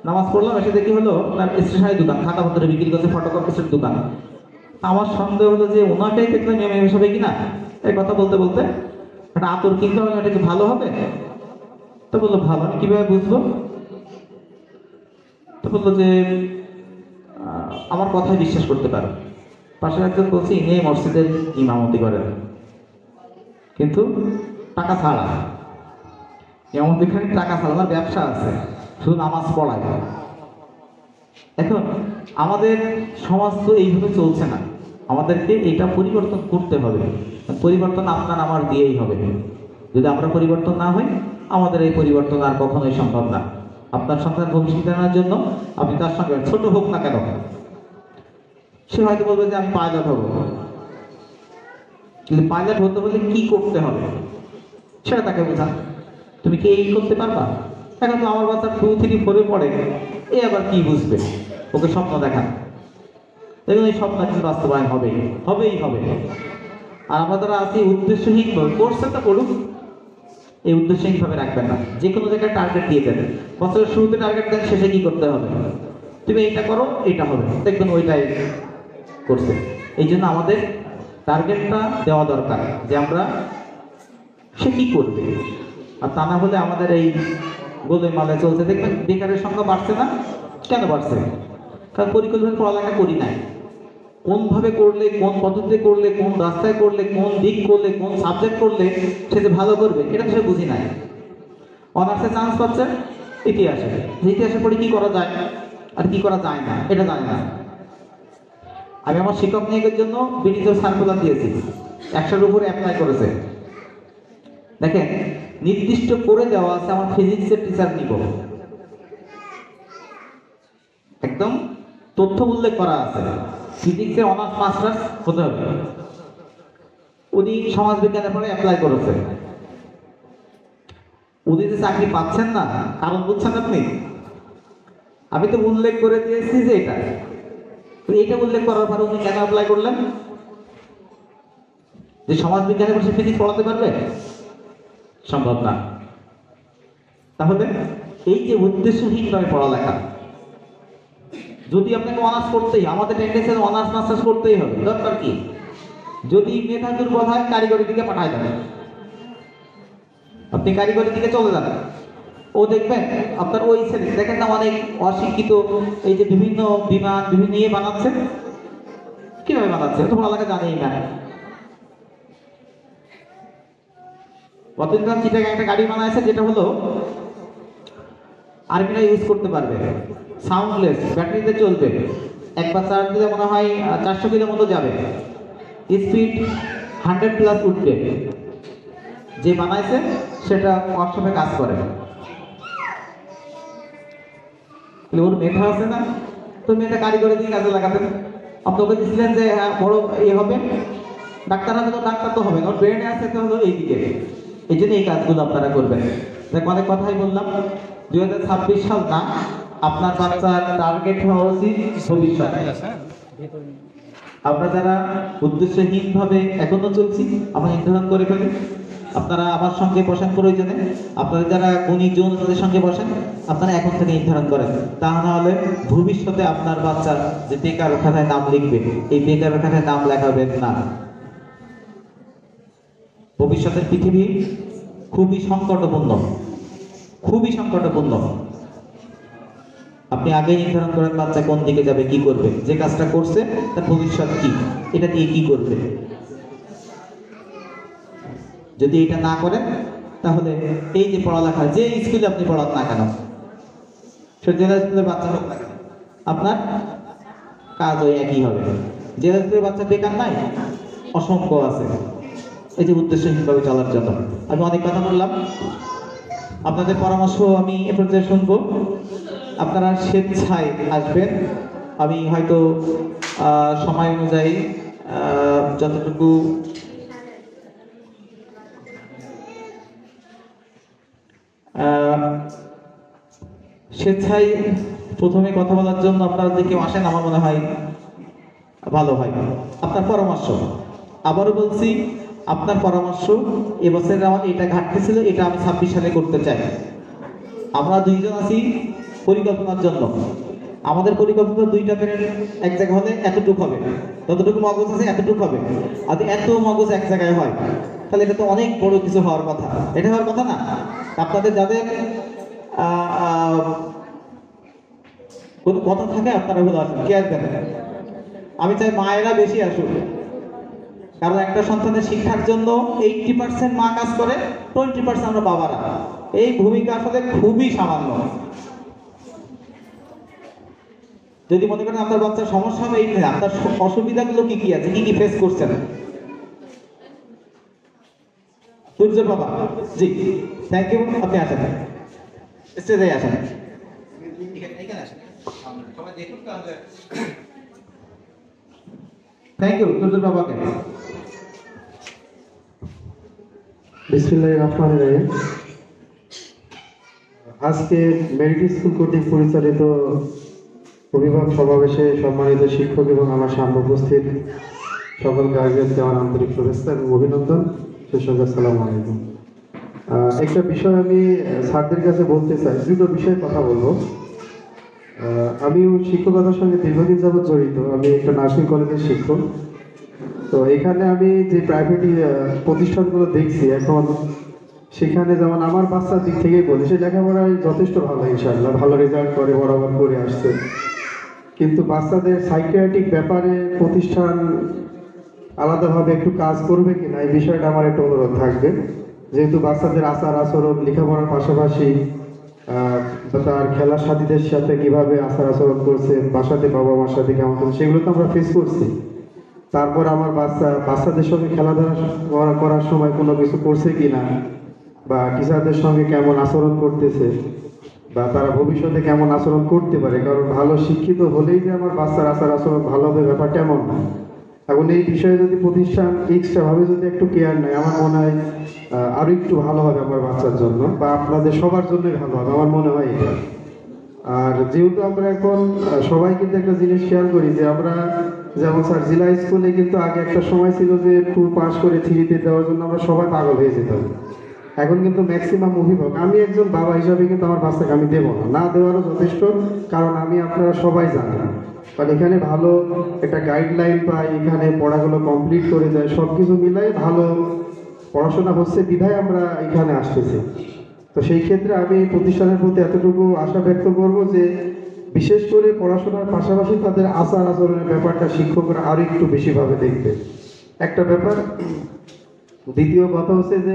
নামাজ পড়লাম, এসে দেখি হলো তার স্টেশনারি দোকান, খাতা পত্র বিক্রি করছে, ফটোকপির দোকান। আমার সন্দেহ হলো যে ওনাটাই দেখলাম ইমাম হিসাবে কিনা। এই কথা বলতে বলতে একটা আতর কিনতে হবে, এটা কি ভালো হবে? তো বললো ভালো। আমি কিভাবে বুঝবো? তো বললো যে আমার কথায় বিশ্বাস করতে পারো। পাশের একজন বলছে ইনি মসজিদের ইমামতি করেন, কিন্তু টাকা ছাড়া। ইমামতি খালি টাকা ছাড়া, আমার ব্যবসা আছে, শুধু নামাজ পড়ায়। এখন আমাদের সমাজ তো এইভাবে চলছে না, আমাদেরকে এটা পরিবর্তন করতে হবে। পরিবর্তন আপনার আমার দিয়েই হবে। যদি আমরা পরিবর্তন না হই, আমাদের এই পরিবর্তন আর কখনোই সম্ভব না। আপনার সন্তান ভবিষ্যতের জন্য আপনি তার সঙ্গে ছোট হোক না কেন, সে হয়তো বলবে যে আমি পাইলট হব, কিন্তু পাইলট হতে হলে কি করতে হবে সেটা তাকে বোঝান। তুমি কি এই করতে পারবা? এখন তো আমার বাচ্চা 2, 3, 4-এ পড়ে, এ আবার কি বুঝবে? ওকে স্বপ্ন দেখান, দেখুন এই স্বপ্ন কিন্তু বাস্তবায়ন হবেই হবে। আর আমরা যারা আছি উদ্দেশ্যহীন করছে তা করুক, এই উদ্দেশ্যহীনভাবে রাখবেন না। যে কোনো জায়গায় টার্গেট দিয়ে দেন, বছরের শুরুতে টার্গেট দেন, শেষে কি করতে হবে? তুমি এইটা করো, এইটা হবে, দেখবেন ওইটাই করছে। এই জন্য আমাদের টার্গেটটা দেওয়া দরকার যে আমরা সে কি করবে, আর তা না হলে আমাদের এই গোলে মালে চলছে। দেখবেন বেকারের সংখ্যা বাড়ছে না, কেন বাড়ছে? কারণ পরিকল্পনা পড়ালেখা করি নাই। কোনভাবে করলে, কোন পদ্ধতিতে করলে, কোন রাস্তায় করলে, কোন দিক করলে, কোন সাবজেক্ট করলে সে যে ভালো করবে, এটা তো সে বুঝি নাই। অনার্সে চান্স পাচ্ছে ইতিহাসে পড়ে কি করা যায় আর কি করা যায় না এটা জানে না। আমি আমার শিক্ষক নিয়োগের জন্য বিনীত সার্কুলার দিয়েছি, 100-এর উপরে অ্যাপ্লাই করেছে। দেখেন নির্দিষ্ট করে দেওয়া আছে আমার ফিজিক্সের টিচার নিব, একদম তথ্য উল্লেখ করা আছে, ফিজিক্সের অনার্স মাস্টার্স হতে হবে। উনি সমাজ বিজ্ঞানের পরে অ্যাপ্লাই করেছে। উনি যে চাকরি পাচ্ছেন না, কারণ বুঝছেন আপনি? আমি তো উল্লেখ করে দিয়েছি যে এটা উল্লেখ করার পরে উনি কেন অ্যাপ্লাই করলেন? যে সমাজ বিজ্ঞানের পরে ফিজিক্স পড়াতে পারবে? সম্ভব না। তাহলে এই যে উদ্দেশ্যহীনভাবে পড়ালেখা, যদি আপনাকে অনার্স করতেই, আমাদের টেন্ডেন্সি অনার্স মাস্টার্স করতেই হবে, দরকার কি? যদি মেধা দুর্বল হয় কারিগরি দিকে পাঠায় দেবেন, আপনি কারিগরি দিকে চলে যান, ও দেখবেন আপনার ওই ছেলে, দেখেন না অনেক অশিক্ষিত এই যে বিভিন্ন বিমান বিভিন্ন ইয়ে বানাচ্ছে, কিভাবে বানাচ্ছে? তো পড়ালেখা জানেই না। গতদিন চিটাগাং একটা গাড়ি বানাইছে, যেটা হলো আর্মিরা ইউজ করতে পারবে, সাউন্ডলেস, ব্যাটারিতে চলবে, একবার চার্জ দিলে মনে হয় 400 কিলো মতো যাবে, স্পিড 100+ উঠবে। যে বানাইছে সেটা ওয়ার্কশপে কাজ করে, ওর মেধা আছে না, তো মেধা কারিগরি দিয়ে কাজে লাগাতেন। আপনি ওকে দিচ্ছিলেন যে হ্যাঁ বড় ইয়ে হবে, ডাক্তার হবে, তো ডাক্তার তো হবে না, ওর ব্রেনে আছে তো হলো এইদিকে। এই জন্য এই কাজগুলো আপনারা করবেন। দেখ অনেক কথাই বললাম, 2026 সাল না, আপনার বাচ্চার টার্গেট হওয়া উচিত ভবিষ্যৎ। আমরা যারা উদ্দেশ্যহীনভাবে এখনো চলছি, আমরা নির্ধারণ করে ফেলি। আপনারা আমার সঙ্গে বসেন প্রয়োজনে, আপনারা যারা গুণী জন তাদের সঙ্গে বসেন, আপনারা এখন থেকে নির্ধারণ করেন। তা না হলে ভবিষ্যতে আপনার বাচ্চা যে বেকার খাতায় নাম লিখবে, এই বেকার খাতায় নাম লেখাবেন না। ভবিষ্যতের পৃথিবী খুবই সংকটপূর্ণ, খুবই সংকটপূর্ণ। আপনি আগে নির্ধারণ করেন বাচ্চা কোন দিকে যাবে, কি করবে, যে কাজটা করছে তার ভবিষ্যৎ কি, এটা দিয়ে কি করবে। যদি এটা না করেন তাহলে এই যে পড়ালেখা, যে স্কুলে আপনি পড়ান না কেন, সে জেলা স্কুলের বাচ্চা হোক না কেন, আপনার কাজ ওই একই হবে। জেলা স্কুলের বাচ্চা বেকার নাই, অসংখ্য আছে। এই যে উদ্দেশ্যহীনভাবে চলার জন্য আমি অনেক কথা বললাম, আপনাদের পরামর্শ আমি এ পর্যায়ে শুনবো। আপনারা স্বেচ্ছায় আসবেন, আমি হয়তো সময় অনুযায়ী যতটুকু স্বেচ্ছায় প্রথমে কথা বলার জন্য আপনারা যে কেউ আসেন, আমার মনে হয় ভালো হয়। আপনার পরামর্শ, আবারও বলছি, আপনার পরামর্শ, এবছরের আমার এটা ঘাটতি ছিল, এটা আমি 26 সালে করতে চাই। আমরা দুইজন আছি পরিকল্পনার জন্য, আমাদের পরিকল্পনা দুইটা পেরের এক জায়গায় হলে এতটুকু হবে, যতটুকু মগজ আছে এতটুকু হবে। আর এত মগজ এক জায়গায় হয় তাহলে এটা তো অনেক বড় কিছু হওয়ার কথা, এটা হওয়ার কথা না। আপনাদের যাদের কোনো কথা থাকে আপনারা হলো আসুন, কে আসবেন? আমি চাই মায়েরা বেশি আসুক, কারণ একটা সন্তানের শিক্ষার জন্য 80% মা কাজ করে, 20% আমরা বাবারা। এই ভূমিকা আসলে খুবই সামান্য। যদি মনে করেন আপনার বাচ্চার সমস্যা হবে, এই আপনার অসুবিধাগুলো কি কি আছে, কি কি ফেস করছেন। সূর্য বাবা, জি থ্যাংক ইউ, আপনি আসেন, স্টেজে আসেন। থ্যাংক ইউ সূর্য বাবাকে। বিসমিল্লাহির রহমানির রহিম। আজকে মেরিট স্কুল কর্তৃক পরিচালিত অভিভাবক সমাবেশে সম্মানিত শিক্ষক এবং আমার সামনে উপস্থিত সকল গার্জিয়ানকে আমার আন্তরিক শুভেচ্ছা এবং অভিনন্দন। সেই সঙ্গে আসসালামু আলাইকুম। একটা বিষয় আমি স্যারদের কাছে বলতে চাই, দুটো বিষয়ে কথা বলবো। আমিও শিক্ষকতার সঙ্গে দীর্ঘদিন যাবৎ জড়িত। আমি একটা নার্সিং কলেজের শিক্ষক। তো এখানে আমি যে প্রাইভেট প্রতিষ্ঠানগুলো দেখছি এখন, সেখানে যেমন আমার বাচ্চার দিক থেকেই বলি, সে লেখাপড়ায় যথেষ্ট ভালো, ইনশাআল্লাহ ভালো রেজাল্ট করে বরাবর করে আসছে। কিন্তু বাচ্চাদের সাইকিয়াট্রিক ব্যাপারে প্রতিষ্ঠান আলাদাভাবে একটু কাজ করবে কিনা, এই বিষয়টা আমার একটু অনুরোধ থাকবে। যেহেতু বাচ্চাদের আচার আচরণ লেখাপড়ার পাশাপাশি তার খেলার সাথীদের সাথে কিভাবে আচার আচরণ করছে, বাসাতে বাবা মার সাথে কেমন করছে, সেগুলো তো আমরা ফেস করছি। তারপর আমার বাচ্চাদের সঙ্গে খেলাধুলা করার সময় কোনো কিছু করছে কিনা, বা টিচারদের সঙ্গে কেমন আচরণ করতেছে, বা তারা ভবিষ্যতে কেমন আচরণ করতে পারে। কারণ ভালো শিক্ষিত হলেই যে আমার বাচ্চার আচার আচরণ ভালো হবে ব্যাপারটা এমন না। এখন এই বিষয়ে যদি প্রতিষ্ঠান এক্সট্রাভাবে যদি একটু কেয়ার নেয়, আমার মনে হয় আরও একটু ভালো হবে আমার বাচ্চার জন্য, বা আপনাদের সবার জন্যই ভালো হবে আমার মনে হয় এটা। আর যেহেতু আমরা এখন সবাই কিন্তু একটা জিনিস খেয়াল করি যে আমরা যেমন স্যার জেলা স্কুলে কিন্তু আগে একটা সময় ছিল যে 2 পাস করে 3-তে দেওয়ার জন্য আমরা সবাই পাগল হয়ে যেতাম। এখন কিন্তু ম্যাক্সিমাম অভিভাবক, আমি একজন বাবা হিসাবে কিন্তু আমার বাচ্চাকে আমি দেবো না দেওয়ারও যথেষ্ট। কারণ আমি আপনারা সবাই জানেন, কারণ এখানে ভালো একটা গাইডলাইন পাই, এখানে পড়াগুলো কমপ্লিট করে যায়, সব কিছু মিলাই ভালো পড়াশোনা হচ্ছে বিধায় আমরা এখানে আসতেছি। তো সেই ক্ষেত্রে আমি প্রতিষ্ঠানের প্রতি এতটুকু আশা ব্যক্ত করব যে বিশেষ করে পড়াশোনার পাশাপাশি তাদের আচার আচরণের ব্যাপারটা শিক্ষকরা আরো একটু বেশিভাবে দেখবে, একটা ব্যাপার। দ্বিতীয় কথা হচ্ছে যে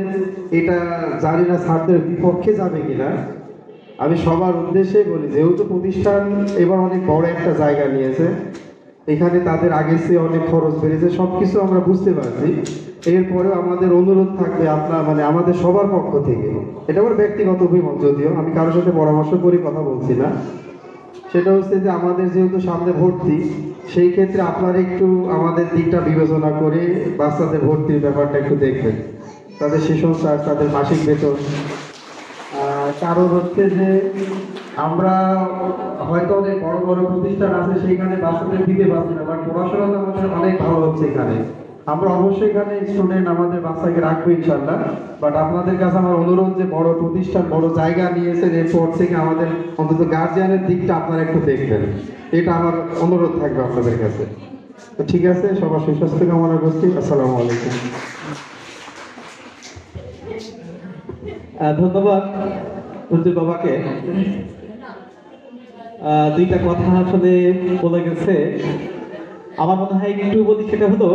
এটা জানি না স্যারদের বিপক্ষে যাবে কিনা, আমি সবার উদ্দেশ্যে বলি, যেহেতু প্রতিষ্ঠান এবার অনেক বড় একটা জায়গা নিয়েছে, এখানে তাদের আগের চেয়ে অনেক খরচ বেড়েছে, সবকিছু আমরা বুঝতে পারছি। এরপরেও আমাদের অনুরোধ থাকবে আপনার আমাদের সবার পক্ষ থেকে, এটা আমার ব্যক্তিগত অভিমত, যদিও আমি কারোর সাথে পরামর্শ করে কথা বলছি না, সেটা হচ্ছে যে আমাদের যেহেতু সামনে ভর্তি, সেই ক্ষেত্রে আপনারা একটু আমাদের দিকটা বিবেচনা করে বাচ্চাদের ভর্তির ব্যাপারটা একটু দেখবেন, তাদের সেশন চার্জ, তাদের মাসিক বেতন। কারণ হচ্ছে যে আমরা হয়তো অনেক বড় বড় প্রতিষ্ঠান আছে সেইখানে বাচ্চাদের দিতে পারছি না, বাট পড়াশোনা তো আমাদের অনেক ভালো হচ্ছে এখানে। আমরা অবশ্যই এখানে স্টুডেন্ট আমাদের বাচ্চাকে রাখবো ইনশাল্লাহ। বাট আপনাদের কাছে আমার অনুরোধ যে বড় প্রতিষ্ঠান, বড় জায়গা নিয়েছেন, এরপর থেকে আমাদের অন্তত গার্জিয়ানের দিকটা আপনারা একটু দেখবেন, এটা আমার অনুরোধ থাকবে আপনাদের কাছে। তো ঠিক আছে, সবার সুস্বাস্থ্য কামনা করছি। আসসালামু আলাইকুম। ধন্যবাদ উজ্জ্বল বাবাকে। দুইটা কথা আসলে বলে গেছে, আমার মনে হয় একটু বলি, সেটা হলো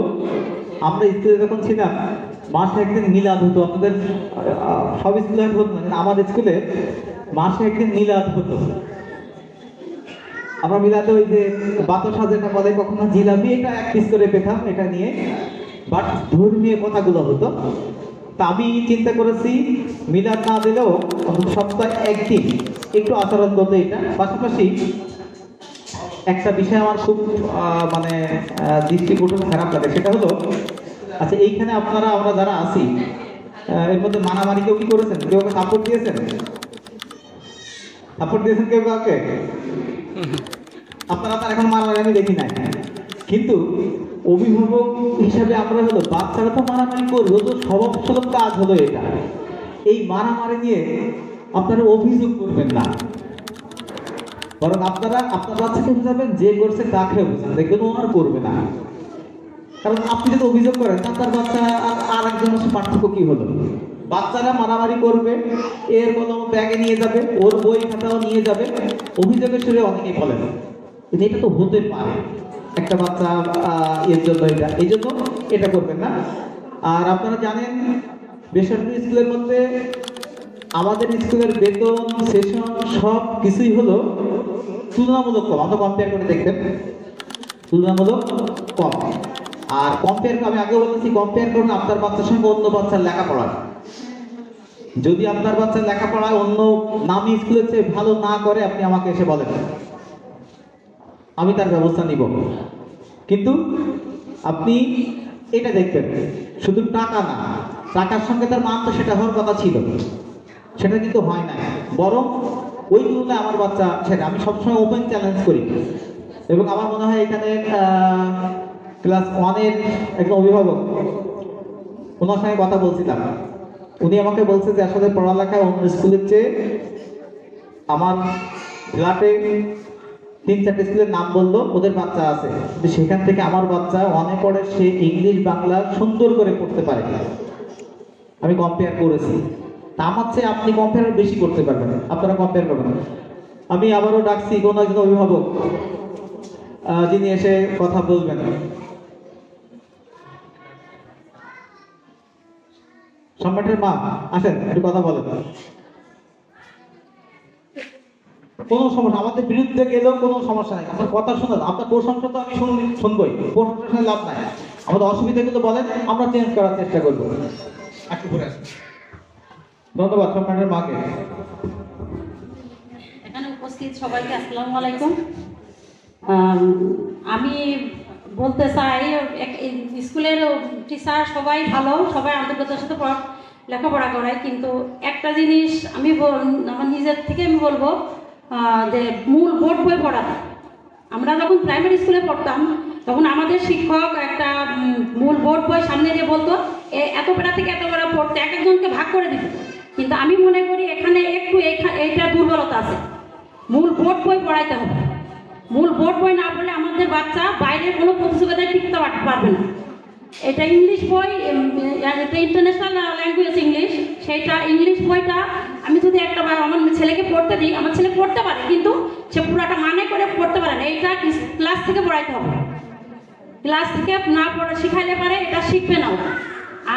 আমরা স্কুলে যখন ছিলাম মাসে একদিন মিলাদ হতো। আপনাদের সব স্কুলে হতো না, আমাদের স্কুলে মাসে একদিন মিলাদ হতো। আমরা মিলাদে ওই যে বাতাসা যেটা বলে, কখনো জিলাপি, এটা 1 পিস করে পেতাম, এটা নিয়ে বাট ধর্মীয় কথাগুলো হতো। তা আমি চিন্তা করেছি মিলাদ না দিলেও সপ্তাহে একদিন একটু আচরণ করতে। এটা পাশাপাশি একটা বিষয় আমার খুব মানে দৃষ্টিকটু খারাপ লাগে, সেটা হলো আচ্ছা এইখানে আপনারা আমরা যারা আছি এর মধ্যে মারামারি কেউ কি করেছেন? কেউ সাপোর্ট দিয়েছেন? সাপোর্ট দিয়েছেন কেউ কাউকে? আপনারা তার এখন মারামারি আমি দেখি নাই, কিন্তু অভিভাবক হিসাবে আমরা হলো বাচ্চারা তো মারামারি করবো, তো স্বভাবসুলভ কাজ হলো এটা। এই মারামারি নিয়ে আপনারা অভিযোগ করবেন না, বরং আপনারা আপনার বাচ্চাকে বুঝাবেন, যে করছে তাকে বুঝান, দেখবেন ও আর করবে না। কারণ আপনি যদি অভিযোগ করেন, তার বাচ্চা আর একজনের পার্থক্য কি হলো? বাচ্চারা মারামারি করবে, এর কলম ব্যাগে নিয়ে যাবে, ওর বই খাতাও নিয়ে যাবে, অভিযোগের সুরে অনেকেই বলেন। কিন্তু এটা তো হতে পারে একটা বাচ্চা এর জন্য, এটা এই জন্য এটা করবেন না। আর আপনারা জানেন বেসরকারি স্কুলের মধ্যে আমাদের স্কুলের বেতন, সেশন সব কিছুই হলো তুলনামূলক কম। আমরা কম্পেয়ার করে দেখবেন তুলনামূলক কম। আর কম্পেয়ার, আমি আগে বলেছি, কম্পেয়ার করুন আপনার বাচ্চার সঙ্গে অন্য বাচ্চার লেখাপড়ার। যদি আপনার বাচ্চার লেখাপড়ায় অন্য নামি স্কুলের চেয়ে ভালো না করে, আপনি আমাকে এসে বলেন, আমি তার ব্যবস্থা নিব। কিন্তু আপনি এটা দেখবেন শুধু টাকা না, টাকার সঙ্গে তার মান তো সেটা হওয়ার কথা ছিল, সেটা কিন্তু হয় না। বরং ওই তুলনায় আমার বাচ্চা সেটা আমি সবসময় ওপেন চ্যালেঞ্জ করি। এবং আমার মনে হয় এখানে ক্লাস 1-এর একজন অভিভাবক, ওনার সঙ্গে কথা বলছিলাম, উনি আমাকে বলছে যে আসলে পড়ালেখায় অন্য স্কুলের চেয়ে আমার ফ্ল্যাটে 3-4টে স্কুলের নাম বললো, ওদের বাচ্চা আছে, কিন্তু সেখান থেকে আমার বাচ্চা অনেক পড়ে, সে ইংলিশ বাংলা সুন্দর করে পড়তে পারে। আমি কম্পেয়ার করেছি, তা আমার চেয়ে আপনি কম্পেয়ার বেশি করতে পারবেন, আপনারা কম্পেয়ার করবেন। আমি আবারও ডাকছি কোনো একজন অভিভাবক যিনি এসে কথা বলবেন। সম্রাটের মা আসেন, একটু কথা বলেন। কোনো সমস্যা, আমাদের বিরুদ্ধে গেলেও কোনো সমস্যা নাই, আপনার কথা শুনে, আপনার প্রশংসা তো আমি শুনবই, প্রশংসা শুনে লাভ নাই। আমাদের অসুবিধাগুলো বলেন, আমরা চেঞ্জ করার চেষ্টা করবো। একটু ঘুরে আসেন। ধন্যবাদ সম্রাটের মাকে। এখানে উপস্থিত সবাইকে আসসালামু আলাইকুম। আমি বলতে চাই স্কুলের টিচার সবাই ভালো, সবাই আন্তর্জাতিক সাথে লেখাপড়া করায়, কিন্তু একটা জিনিস আমি আমার নিজের থেকে আমি বলবো যে মূল বোর্ড বই পড়াতে। আমরা যখন প্রাইমারি স্কুলে পড়তাম তখন আমাদের শিক্ষক একটা মূল বোর্ড বই সামনে দিয়ে বলতো এত বেড়া থেকে এত বেড়া পড়তে, এক একজনকে ভাগ করে দিত। কিন্তু আমি মনে করি এখানে একটু এইটা দুর্বলতা আছে, মূল বোর্ড বই পড়াইতে হবে। মূল বোর্ড বই না পড়লে আমাদের বাচ্চা বাইরে কোনো প্রতিযোগিতায় টিকতে পারবে না। এটা ইংলিশ বই, এটা ইন্টারন্যাশনাল ল্যাঙ্গুয়েজ ইংলিশ, সেইটা ইংলিশ বইটা আমি যদি একটা আমার ছেলেকে পড়তে দিই, আমার ছেলে পড়তে পারে কিন্তু সে পুরাটা মানে করে পড়তে পারে না। এইটা ক্লাস থেকে পড়াইতে হবে, ক্লাস থেকে না পড়া শিখাইলে পারে এটা শিখবে না।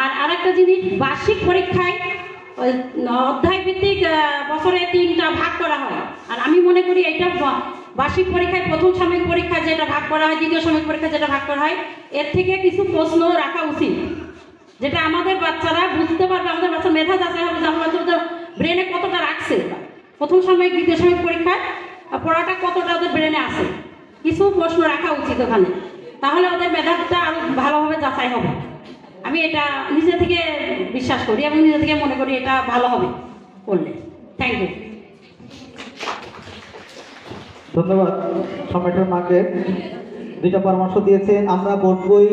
আর আরেকটা জিনিস, বার্ষিক পরীক্ষায় অধ্যায় ভিত্তিক বছরে 3টা ভাগ করা হয়, আর আমি মনে করি এইটা বার্ষিক পরীক্ষায় প্রথম সাময়িক পরীক্ষায় যেটা ভাগ করা হয়, দ্বিতীয় সাময়িক পরীক্ষায় যেটা ভাগ করা হয়, এর থেকে কিছু প্রশ্ন রাখা উচিত, যেটা আমাদের বাচ্চারা বুঝতে পারবে, আমাদের বাচ্চা মেধা যাচাই হবে যে আমার বাচ্চা ব্রেনে কতটা রাখছে, প্রথম সাময়িক দ্বিতীয় সাময়িক পরীক্ষায় পড়াটা কতটা ওদের ব্রেনে আছে, কিছু প্রশ্ন রাখা উচিত ওখানে, তাহলে ওদের মেধাটা আরো ভালোভাবে যাচাই হবে। আমি এটা নিজে থেকে বিশ্বাস করি এবং নিজে থেকে মনে করি এটা ভালো হবে করলে। Thank you. ধন্যবাদ সম্রাটের মাকে, দুইটা পরামর্শ দিয়েছে। আমরা বোর্ড বই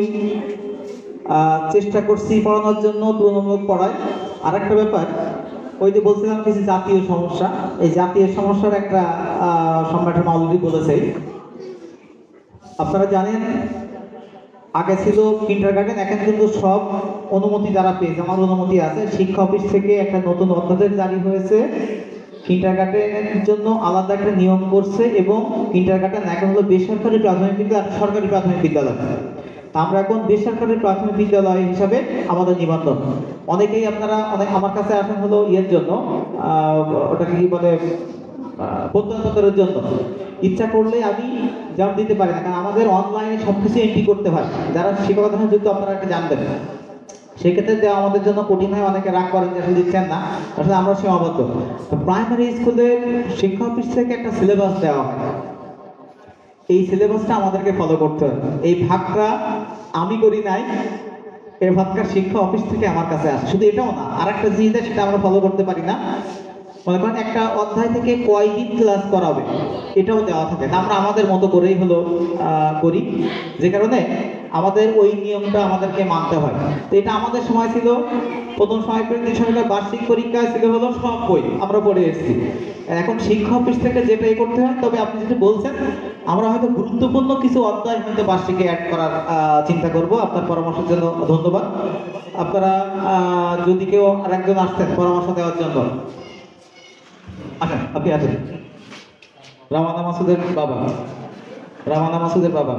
চেষ্টা করছি পড়ানোর জন্য, তুলনামূলক পড়ায়। আর একটা ব্যাপার, ওই যে বলছিলাম কিছু জাতীয় সমস্যা, এই জাতীয় সমস্যার একটা সম্রাটের মা অলরেডি বলেছে। আপনারা জানেন আগে ছিল কিন্ডারগার্টেন, এখন কিন্তু সব অনুমতি যারা পেয়েছে, আমার অনুমতি আছে, শিক্ষা অফিস থেকে একটা নতুন অধ্যাদেশ জারি হয়েছে, কিন্ডারগার্টেনের জন্য আলাদা একটা নিয়ম করছে, এবং কিন্ডারগার্টেন এখন হলো বেসরকারি প্রাথমিক বিদ্যালয় আর সরকারি প্রাথমিক বিদ্যালয়। আমরা এখন বেসরকারি প্রাথমিক বিদ্যালয় হিসাবে আমাদের নিবন্ধন। অনেকেই আপনারা আমার কাছে আসেন হলো ইয়ের জন্য, ওটাকে কি বলে, প্রত্যয়নপত্রের জন্য। ইচ্ছা করলে আমি জব দিতে পারি না, কারণ আমাদের অনলাইনে সবকিছু এন্ট্রি করতে হয়। যারা শিক্ষকতার সাথে যুক্ত আপনারা একটা জানবেন, সেক্ষেত্রে দেওয়া আমাদের জন্য কঠিন হয়, অনেকে রাগ করেন যে আসলে দিচ্ছেন না, আসলে আমরা সীমাবদ্ধ। প্রাইমারি স্কুলের শিক্ষা অফিস থেকে একটা সিলেবাস দেওয়া হয়, এই সিলেবাসটা আমাদেরকে ফলো করতে হবে। এই ভাগটা আমি করি নাই, এই ভাগটা শিক্ষা অফিস থেকে আমার কাছে আসে। শুধু এটাও না, আর একটা জিনিস সেটা আমরা ফলো করতে পারি না। মনে করেন একটা অধ্যায় থেকে কয়দিন ক্লাস করাবে এটাও দেওয়া থাকে, আমরা আমাদের মতো করেই হলো করি, যে কারণে আমাদের ওই নিয়মটা আমাদেরকে মানতে হয়। তো এটা আমাদের সময় ছিল, প্রথম সময় বার্ষিক পরীক্ষা ছিল হলো সব বই আমরা পড়ে এসেছি। এখন শিক্ষা অফিস থেকে যেটাই করতে হয়, তবে আপনি যেটা বলছেন আমরা হয়তো গুরুত্বপূর্ণ কিছু অধ্যায় হয়তো বার্ষিকে অ্যাড করার চিন্তা করব। আপনার পরামর্শের জন্য ধন্যবাদ। আপনারা যদি কেউ আরেকজন আসতেন পরামর্শ দেওয়ার জন্য, আসেন, আপনি আসেন। রামানা মাসুদের বাবা, রামানা মাসুদের বাবা।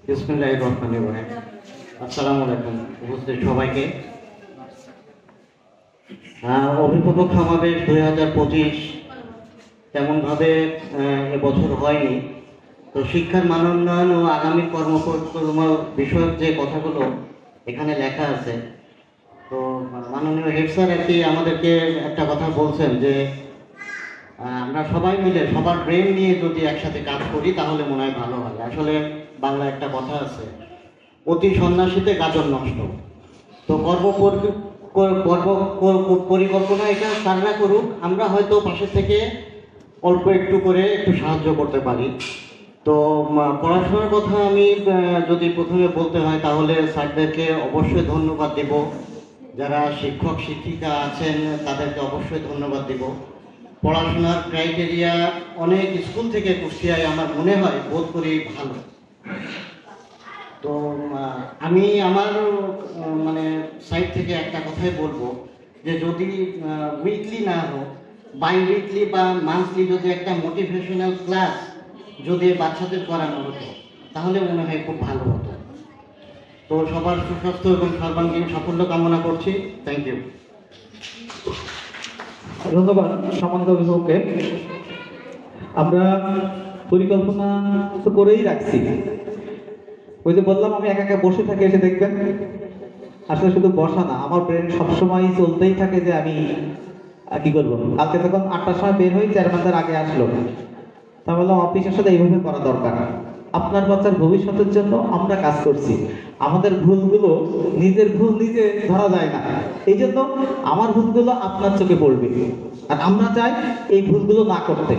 বিসমিল্লাহির রহমানির রহিম। আসসালামু আলাইকুম উপস্থিত সবাইকে। অভিভাবক সমাবেশ 2025 তেমনভাবে এবছর হয়নি। তো শিক্ষার মান উন্নয়ন ও আগামী কর্মকর্ম বিষয়ক যে কথাগুলো এখানে লেখা আছে, তো মাননীয় হেড স্যার আর কি আমাদেরকে একটা কথা বলছেন যে আমরা সবাই মিলে সবার ব্রেন নিয়ে যদি একসাথে কাজ করি তাহলে মনে হয় ভালো হয়। আসলে বাংলা একটা কথা আছে, অতি সন্ন্যাসীতে গাজন নষ্ট। তো পরিকল্পনা এটা স্যাররা করুক, আমরা হয়তো পাশে থেকে অল্প একটু করে একটু সাহায্য করতে পারি। তো পড়াশোনার কথা আমি যদি প্রথমে বলতে হয় তাহলে স্যারদেরকে অবশ্যই ধন্যবাদ দেব, যারা শিক্ষক শিক্ষিকা আছেন তাদেরকে অবশ্যই ধন্যবাদ দেব। পড়াশোনার ক্রাইটেরিয়া অনেক স্কুল থেকে কুষ্টিয়ায় আমার মনে হয় বোধ করি ভালো। তো আমি আমার মানে সাইড থেকে একটা কথাই বলবো যে যদি উইকলি না হোক বাই উইকলি বা মান্থলি যদি একটা মোটিভেশনাল ক্লাস যদি বাচ্চাদের করানো হতো তাহলে মনে হয় খুব ভালো হতো। তো সবার সুস্বাস্থ্য এবং সর্বাঙ্গীন সাফল্য কামনা করছি। Thank you. ধন্যবাদ সম্মানিত অভিভাবককে। আমরা পরিকল্পনা তো করেই রাখছি, ওই যে বললাম আমি একা একা বসে থাকি, এসে দেখবেন আসলে শুধু বসা না, আমার ব্রেন সবসময় চলতেই থাকে যে আমি কি করবো। কালকে যখন 8টার সময় বের হই, চেয়ারম্যানদের আগে আসলো, তা বললাম অফিসের সাথে এইভাবে করা দরকার, আপনার বাচ্চার ভবিষ্যতের জন্য আমরা কাজ করছি, আমাদের ভুলগুলো নিজের ভুল নিজে ধরা যায় না, এই জন্য আমার ভুলগুলো আপনার চোখে পড়বে, আর আমরা চাই এই ভুলগুলো না করতে।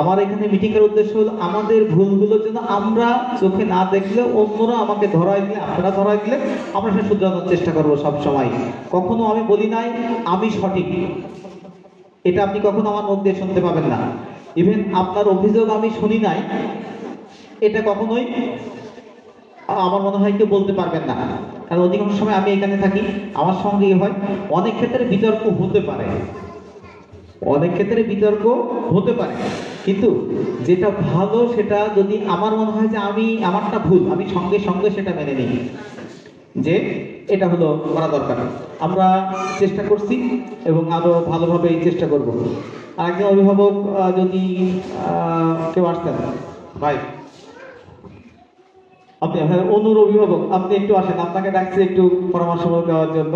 আমার এখানে মিটিং এর উদ্দেশ্য হলো আমাদের ভুলগুলো যেন আমরা চোখে না দেখলে অন্যরা আমাকে ধরাই দিলে, আপনারা ধরাই দিলে আমরা সেটা শুধরানোর চেষ্টা করবো সব সময়। কখনো আমি বলি নাই আমি সঠিক, এটা আপনি কখনো আমার মুখ দিয়ে শুনতে পাবেন না। ইভেন আপনার অভিযোগ আমি শুনি নাই, এটা কখনোই আমার মনে হয় কেউ বলতে পারবেন না, কারণ অধিকাংশ সময় আমি এখানে থাকি, আমার সঙ্গে হয় অনেক ক্ষেত্রে বিতর্ক হতে পারে, অনেক ক্ষেত্রে বিতর্ক হতে পারে, কিন্তু যেটা ভালো সেটা যদি আমার মনে হয় যে আমি আমারটা ভুল, আমি সঙ্গে সঙ্গে সেটা মেনে নিই যে এটা হলো করা দরকার। আমরা চেষ্টা করছি এবং আরো ভালোভাবে চেষ্টা করব। আরেকজন অভিভাবক যদি কেউ আসতেন, ভাই আপনি অনুর অভিভাবক, আপনি একটু আসেন, আপনাকে ডাকছি একটু পরামর্শ দেওয়ার জন্য।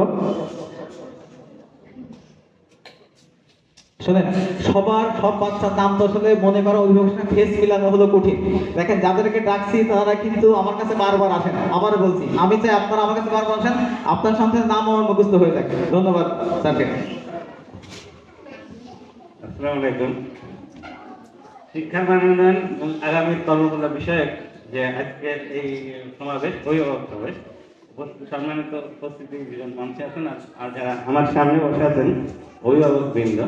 শোনেন, সবার সব বাচ্চার নাম তো আসলে মনে করা অভিভাবকের ফেস মিলানো হলো কঠিন। দেখেন যাদেরকে ডাকছি তারা কিন্তু আমার কাছে বারবার আসেন, আবার বলছি আমি চাই আপনারা আমার কাছে বারবার আসেন, আপনার সন্তানের নাম আমার মুখস্থ হয়ে থাকে। ধন্যবাদ স্যারকে। আসসালামু আলাইকুম। শিক্ষা মানোন্নয়ন এবং আগামী কর্মকলা বিষয়ক যে আজকের এই সমাবেশ, অভিভাবক সমাবেশ, সম্মানিত উপস্থিতি দুজন মঞ্চে আছেন আর যারা আমার সামনে বসে আছেন অভিভাবক বৃন্দ,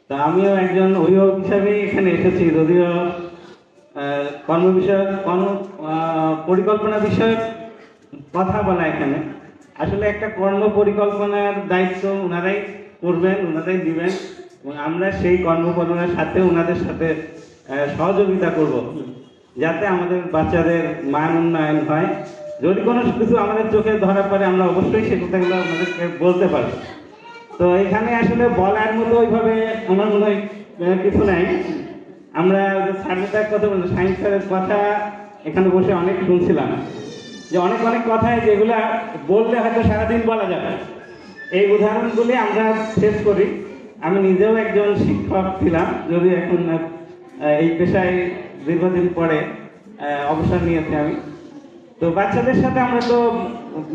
তা আমিও একজন অভিভাবক হিসাবে এখানে এসেছি, যদিও কর্ম বিষয়ক পরিকল্পনা বিষয়ক কথা বলা এখানে। আসলে একটা কর্ম পরিকল্পনার দায়িত্ব ওনারাই করবেন, ওনারাই দিবেন এবং আমরা সেই কর্মকর্তার সাথে ওনাদের সাথে সহযোগিতা করব যাতে আমাদের বাচ্চাদের মান উন্নয়ন হয়। যদি কোনো কিছু আমাদের চোখে ধরা পড়ে আমরা অবশ্যই সে কথাগুলো আমাদেরকে বলতে পারি। তো এখানে আসলে বলার মতো ওইভাবে আমার মনে হয় কিছু নাই। আমরা স্যারের কথা বলছি, সায়েন্স স্যারের কথা এখানে বসে অনেক শুনছিলাম যে অনেক অনেক কথাই যেগুলা বললে হয়তো সারাদিন বলা যাবে। এই উদাহরণগুলি আমরা শেষ করি। আমি নিজেও একজন শিক্ষক ছিলাম, যদি এখন এই পেশায় দীর্ঘদিন পরে অবসর নিয়েছি আমি। তো বাচ্চাদের সাথে আমরা তো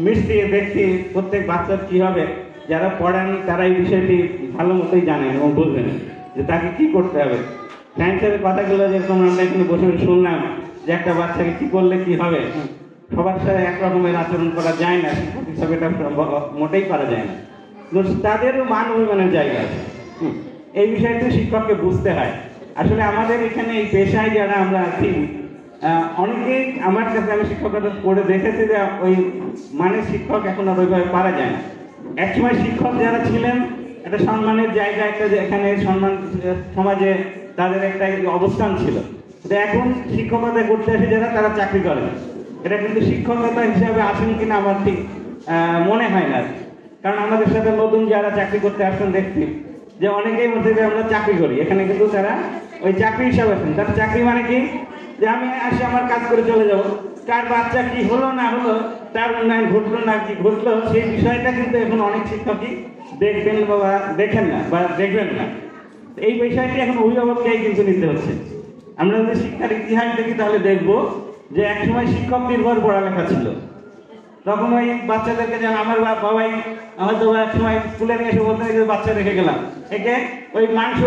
মিশছি, দেখছি প্রত্যেক বাচ্চার কী হবে, যারা পড়ান তারা এই বিষয়টি ভালো মতোই জানেন এবং বুঝবেন যে তাকে কি করতে হবে। সায়েন্সের কথাগুলো যেরকম আমরা এখানে বসে শুনলাম যে একটা বাচ্চাকে কি করলে কি হবে, সবার সাথে একরকমের আচরণ করা যায় না, শিক্ষক হিসাবে এটা মোটেই করা যায় না। তাদেরও মান অভিমানের জায়গা আছে, এই বিষয়টি শিক্ষককে বুঝতে হয়। আসলে আমাদের এখানে এই পেশায় যারা আমরা আছি অনেকেই আমার কাছে, আমি শিক্ষকতা করে দেখেছি যে ওই মানের শিক্ষক এখন আর ওইভাবে পারা যায় না। একসময় শিক্ষক যারা ছিলেন একটা সম্মানের জায়গা, একটা এখানে সম্মান সমাজে তাদের একটা অবস্থান ছিল। এখন শিক্ষকতা করতে আসে যারা, তারা চাকরি করে, এটা কিন্তু শিক্ষকতা হিসাবে আসেন কিনা আমার ঠিক মনে হয় না। কারণ আমাদের সাথে নতুন যারা চাকরি করতে আসছেন দেখছি যে অনেকেই মধ্যে আমরা চাকরি করি, এখানে কিন্তু তারা ওই চাকরি হিসাবে আছেন। তার চাকরি মানে কি, যে আমি আসি আমার কাজ করে চলে যাব, কার বাচ্চা কি হলো না হলো, তার উন্নয়ন ঘটলো না কি ঘটলো, সেই বিষয়টা কিন্তু এখন অনেক শিক্ষকই দেখবেন বা দেখেন না বা দেখবেন না। এই বিষয়টি এখন অভিভাবককেই কিন্তু নিতে হচ্ছে। আমরা যদি শিক্ষার ইতিহাস দেখি তাহলে দেখব যে একসময় শিক্ষক নির্ভর পড়ালেখা ছিল, তখন ওই বাচ্চাদেরকে যেন আমার বাবাই আমার তো এক সময় স্কুলে নিয়ে এসে বলতে যে বাচ্চা রেখে গেলাম, একে ওই মাংস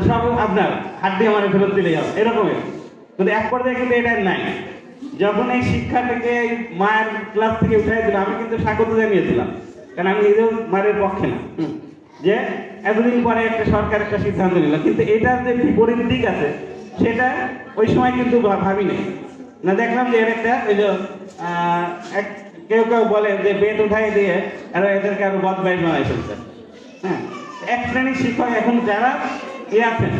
সব আপনার হাড্ডি আমার ফেরত দিলে যাবে এরকমই। কিন্তু এক পর্যায়ে কিন্তু এটা নাই। যখন এই শিক্ষাটাকে মায়ের ক্লাস থেকে উঠাই দিলাম, আমি কিন্তু স্বাগত জানিয়েছিলাম, কারণ আমি নিজেও মায়ের পক্ষে না, যে এতদিন পরে একটা সরকার একটা সিদ্ধান্ত নিল। কিন্তু এটার যে বিপরীত দিক আছে সেটা ওই সময় কিন্তু ভাবিনি না। দেখলাম যে এর একটা ওই যে কেউ কেউ বলে যে বেত উঠাই দিয়ে আর এদেরকে আরো বদমাইশ বানাই ফেলছে। হ্যাঁ, এক শ্রেণীর শিক্ষক এখন যারা আছেন,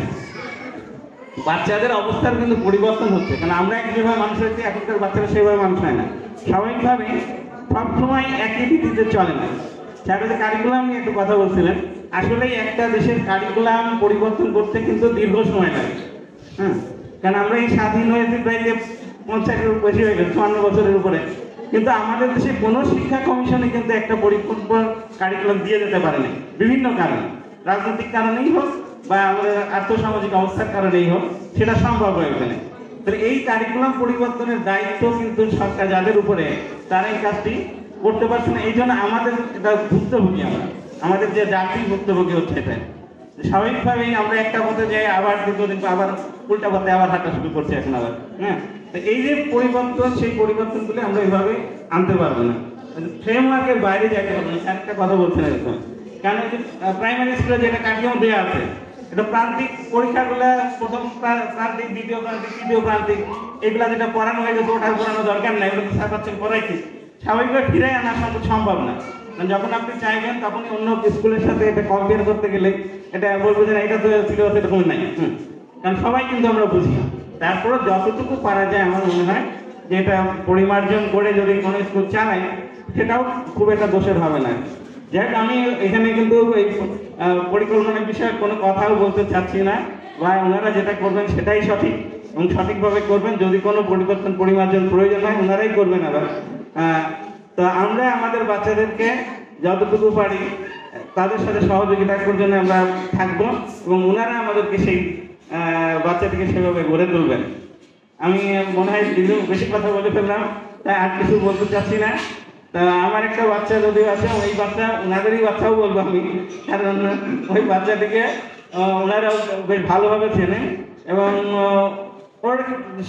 বাচ্চাদের অবস্থার কিন্তু পরিবর্তন হচ্ছে, কারণ আমরা যেভাবে মানুষ হয়েছি এখনকার বাচ্চারা সেভাবে মানুষ হয় না। স্বাভাবিকভাবে সবসময় একই ভিত্তিতে চলে না। স্যার যে কারিকুলাম নিয়ে একটু কথা বলছিলেন, আসলে একটা দেশের কারিকুলাম পরিবর্তন করতে কিন্তু দীর্ঘ সময় লাগে। হ্যাঁ, কারণ আমরা এই স্বাধীন হয়েছি প্রায় যে 50-এর বেশি হয়ে গেছে, 54 বছরের উপরে, কিন্তু আমাদের দেশে কোনো শিক্ষা কমিশনে কিন্তু একটা পরিপূর্ণ কারিকুলাম দিয়ে যেতে পারে না, বিভিন্ন কারণে, রাজনৈতিক কারণেই হোক বা আমাদের আর্থসামাজিক অবস্থার কারণেই হোক, সেটা সম্ভব হয়ে ওঠে না। তাহলে এই কারিকুলাম পরিবর্তনের দায়িত্ব কিন্তু সরকার যাদের উপরে, তারা এই কাজটি করতে পারছে না। এই জন্য আমাদের এটা ভুক্তভোগী, আমাদের যে জাতি ভুক্তভোগী হচ্ছে এটা। স্বাভাবিকভাবেই আমরা একটা পথে যাই, আবার দ্বিতীয় আবার উল্টা পথে আবার হাঁটা শুরু করছি এখন আবার। হ্যাঁ, তো এই যে পরিবর্তন, সেই পরিবর্তনগুলো আমরা এইভাবে আনতে পারবো না, ফ্রেমওয়ার্কের বাইরে যাইতে পারবো না। একটা কথা বলছেন এরকম, কারণ প্রাইমারি স্কুলে যেটা কার্যক্রম দেওয়া আছে, এটা প্রান্তিক পরীক্ষাগুলো, প্রথম প্রান্তিক, দ্বিতীয় প্রান্তিক, তৃতীয় প্রান্তিক, এগুলা যেটা পড়ানো হয়ে গেছে ওটা পড়ানো দরকার নাই, ওগুলো স্যার পাচ্ছেন পড়াইছি, স্বাভাবিকভাবে ফিরে আনা সম্ভব না। যখন আপনি চাইবেন তখনই অন্য স্কুলের সাথে এটা কম্পেয়ার করতে গেলে এটা বলবো যে এটা তো ছিল সেরকম নাই। কারণ সবাই কিন্তু আমরা বুঝি। তারপরে যতটুকু পারা যায় আমার মনে হয় যে এটা পরিমার্জন করে যদি কোনো স্কুল চালায়, সেটাও খুব একটা দোষের হবে না। যাই হোক, আমি এখানে কিন্তু এই পরিকল্পনার বিষয়ে কোনো কথাও বলতে চাচ্ছি না, বা ওনারা যেটা করবেন সেটাই সঠিক এবং সঠিকভাবে করবেন। যদি কোনো পরিবর্তন পরিমার্জন প্রয়োজন হয় ওনারাই করবেন আবার। তো আমরা আমাদের বাচ্চাদেরকে যতটুকু পারি তাদের সাথে সহযোগিতার জন্য আমরা থাকবো, এবং ওনারা আমাদেরকে সেই বাচ্চাটিকে সেভাবে গড়ে তুলবেন। আমি মনে হয় বেশি কথা বলে ফেললাম, তাই আর কিছু বলতে চাচ্ছি না। তা আমার একটা বাচ্চা যদিও আছে, ওই বাচ্চা ওনাদেরই বাচ্চাও বলবো আমি, কারণ ওই বাচ্চাটিকে ওনারাও বেশ ভালোভাবে চেনেন এবং ওর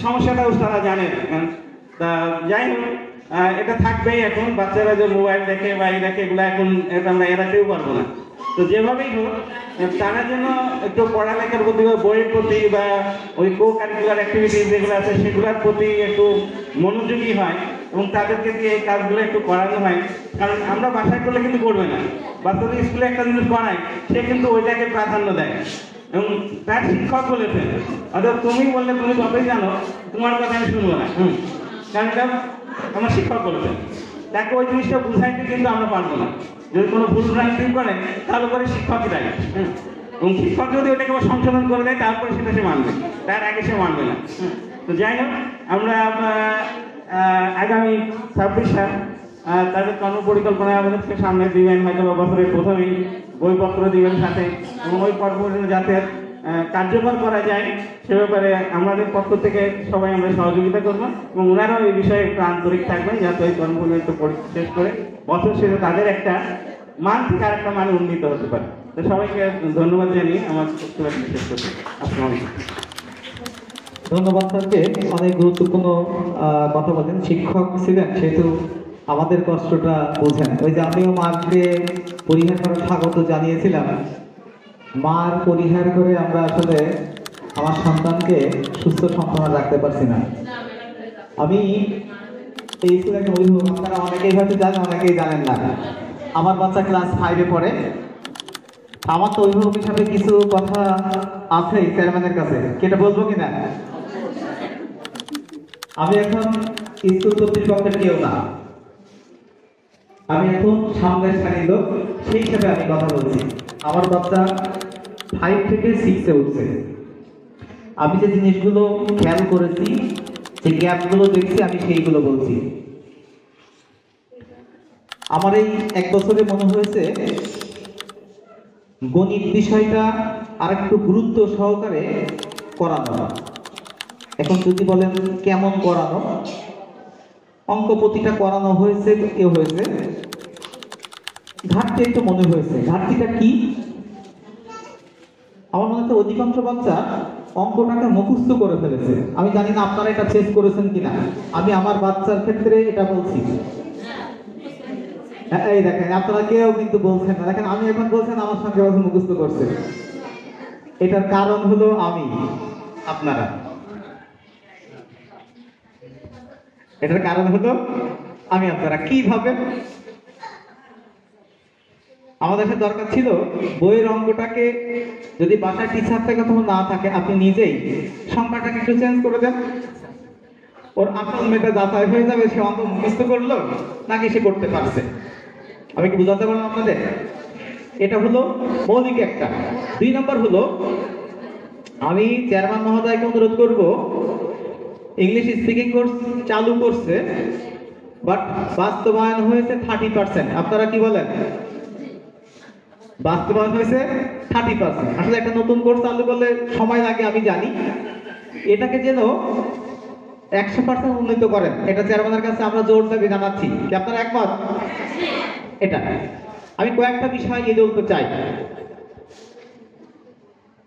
সমস্যাটাও তারা জানেন। তা যাই হোক, এটা থাকবেই। এখন বাচ্চারা যে মোবাইল দেখে বা এই দেখে, এগুলো এখন এটা আমরা এড়াতেও পারবো না। তো যেভাবেই হোক, তারা যেন একটু পড়ালেখার প্রতি বা বইয়ের প্রতি বা ওই কো কারিকুলার অ্যাক্টিভিটিস যেগুলো আছে সেগুলোর প্রতি একটু মনোযোগী হয় এবং তাদেরকে দিয়ে এই কাজগুলো একটু করানো হয়। কারণ আমরা বাসায় করলে কিন্তু করবে না, বাচ্চাদের স্কুলে একটা জিনিস করায়, সে কিন্তু ওইটাকে প্রাধান্য দেয় এবং তার শিক্ষক বলেছেন, অর্থাৎ তুমি বললে তুমি যতই জানো, তোমার কথা আমি শুনবো না। কারণ এটা আমার শিক্ষক বলেছেন, তাকে ওই জিনিসটা বুঝাইতে কিন্তু আমরা পারবো না। যদি কোনো ভুল ভ্রান্তি করে তাহলে করে শিক্ষকই দেয়, এবং শিক্ষক যদি ওটাকে সংশোধন করে দেয় তারপরে সেটা সে মানবে, তার আগে সে মানবে না। তো যাই হোক, আমরা আগামী 26 সাল তাদের কর্মপরিকল্পনা আমাদেরকে সামনে দিবেন, হয়তো বা বছরের প্রথমেই বইপত্র দিবেন সাথে, এবং ওই কর্মপরিকল্পনা যাতে কার্যকর করা যায় সে ব্যাপারে আমাদের পক্ষ থেকে সবাই আমরা সহযোগিতা করবো, এবং ওনারাও এই বিষয়ে একটু আন্তরিক থাকবেন যাতে ওই কর্মপরিকল্পনা পরীক্ষা শেষ করে বছর শেষে তাদের একটা মান থেকে আর একটা মান উন্নীত হতে পারে। তো সবাইকে ধন্যবাদ জানিয়ে আমার বক্তব্য শেষ করছি। আসসালামু আলাইকুম। ধন্যবাদ স্যারকে, অনেক গুরুত্বপূর্ণ কথা বলেন। শিক্ষক ছিলেন সেহেতু আমাদের কষ্টটা বোঝেন। ওই যে আমিও মাকে পরিহার করার স্বাগত জানিয়েছিলাম, মার পরিহার করে আমরা আসলে আমার সন্তানকে সুস্থ সম্পন্ন রাখতে পারছি না। আমি এই স্কুলে একটা অভিভাবক, আপনারা অনেকেই হয়তো জানেন, অনেকেই জানেন না। আমার বাচ্চা ক্লাস 5-এ পড়ে। আমার তো অভিভাবক হিসাবে কিছু কথা আছে চেয়ারম্যানের কাছে, কেটা বলবো কিনা? আমি এখন স্কুল কর্তৃপক্ষের কেউ না, আমি এখন সামনের সারির লোক, সেই হিসাবে আমি কথা বলছি। আমার বাচ্চা 5 থেকে 6-এ উঠছে। আমি যে জিনিসগুলো খেয়াল করেছি, যে গ্যাপগুলো দেখছি, আমি সেইগুলো বলছি। আমার এই 1 বছরে মনে হয়েছে গণিত বিষয়টা আরেকটু গুরুত্ব সহকারে করানো। এখন যদি বলেন কেমন করানো, অঙ্ক প্রতিটা করানো হয়েছে, এ হয়েছে, ঘাটতি একটু মনে হয়েছে। ঘাটতিটা কি? আমার মনে হচ্ছে অধিকাংশ বাচ্চা অঙ্কটাকে মুখস্থ করে ফেলেছে। আমি জানি না আপনারা এটা চেক করেছেন কিনা, আমি আমার বাচ্চার ক্ষেত্রে এটা বলছি। এই দেখেন, আপনারা কেউ কিন্তু বলছেন না। দেখেন, আমি এখন বলছেন আমার সঙ্গে মুখস্থ করছে। এটার কারণ হলো আমি, আপনারা। এটার কারণ হলো আমি, আপনারা। কিভাবে? আমাদের সাথে দরকার ছিল বইয়ের অঙ্কটাকে, যদি বাসায় টিচার থেকে তখন না থাকে, আপনি নিজেই সংখ্যাটাকে একটু চেঞ্জ করে দেন। ওর আসল মেয়েটা যাচাই হয়ে যাবে সে অঙ্ক মুখস্থ করলো নাকি সে করতে পারছে। আমি কি বুঝাতে পারলাম আপনাদের? এটা হলো মৌলিক একটা। 2 নম্বর হলো, আমি চেয়ারম্যান মহোদয়কে অনুরোধ করব, ইংলিশ স্পিকিং কোর্স চালু করছে, বাট বাস্তবায়ন হয়েছে 30%। আপনারা কি বলেন? বাস্তবায়ন হয়েছে 30%। আসলে একটা নতুন কোর্স চালু করলে সময় লাগে, আমি জানি। এটাকে যেন 100% উন্নীত করেন, এটা চেয়ারম্যানের কাছে আমরা জোর দাবি জানাচ্ছি। কি আপনারা একমত? এটা আমি কয়েকটা বিষয় এ বলতে চাই।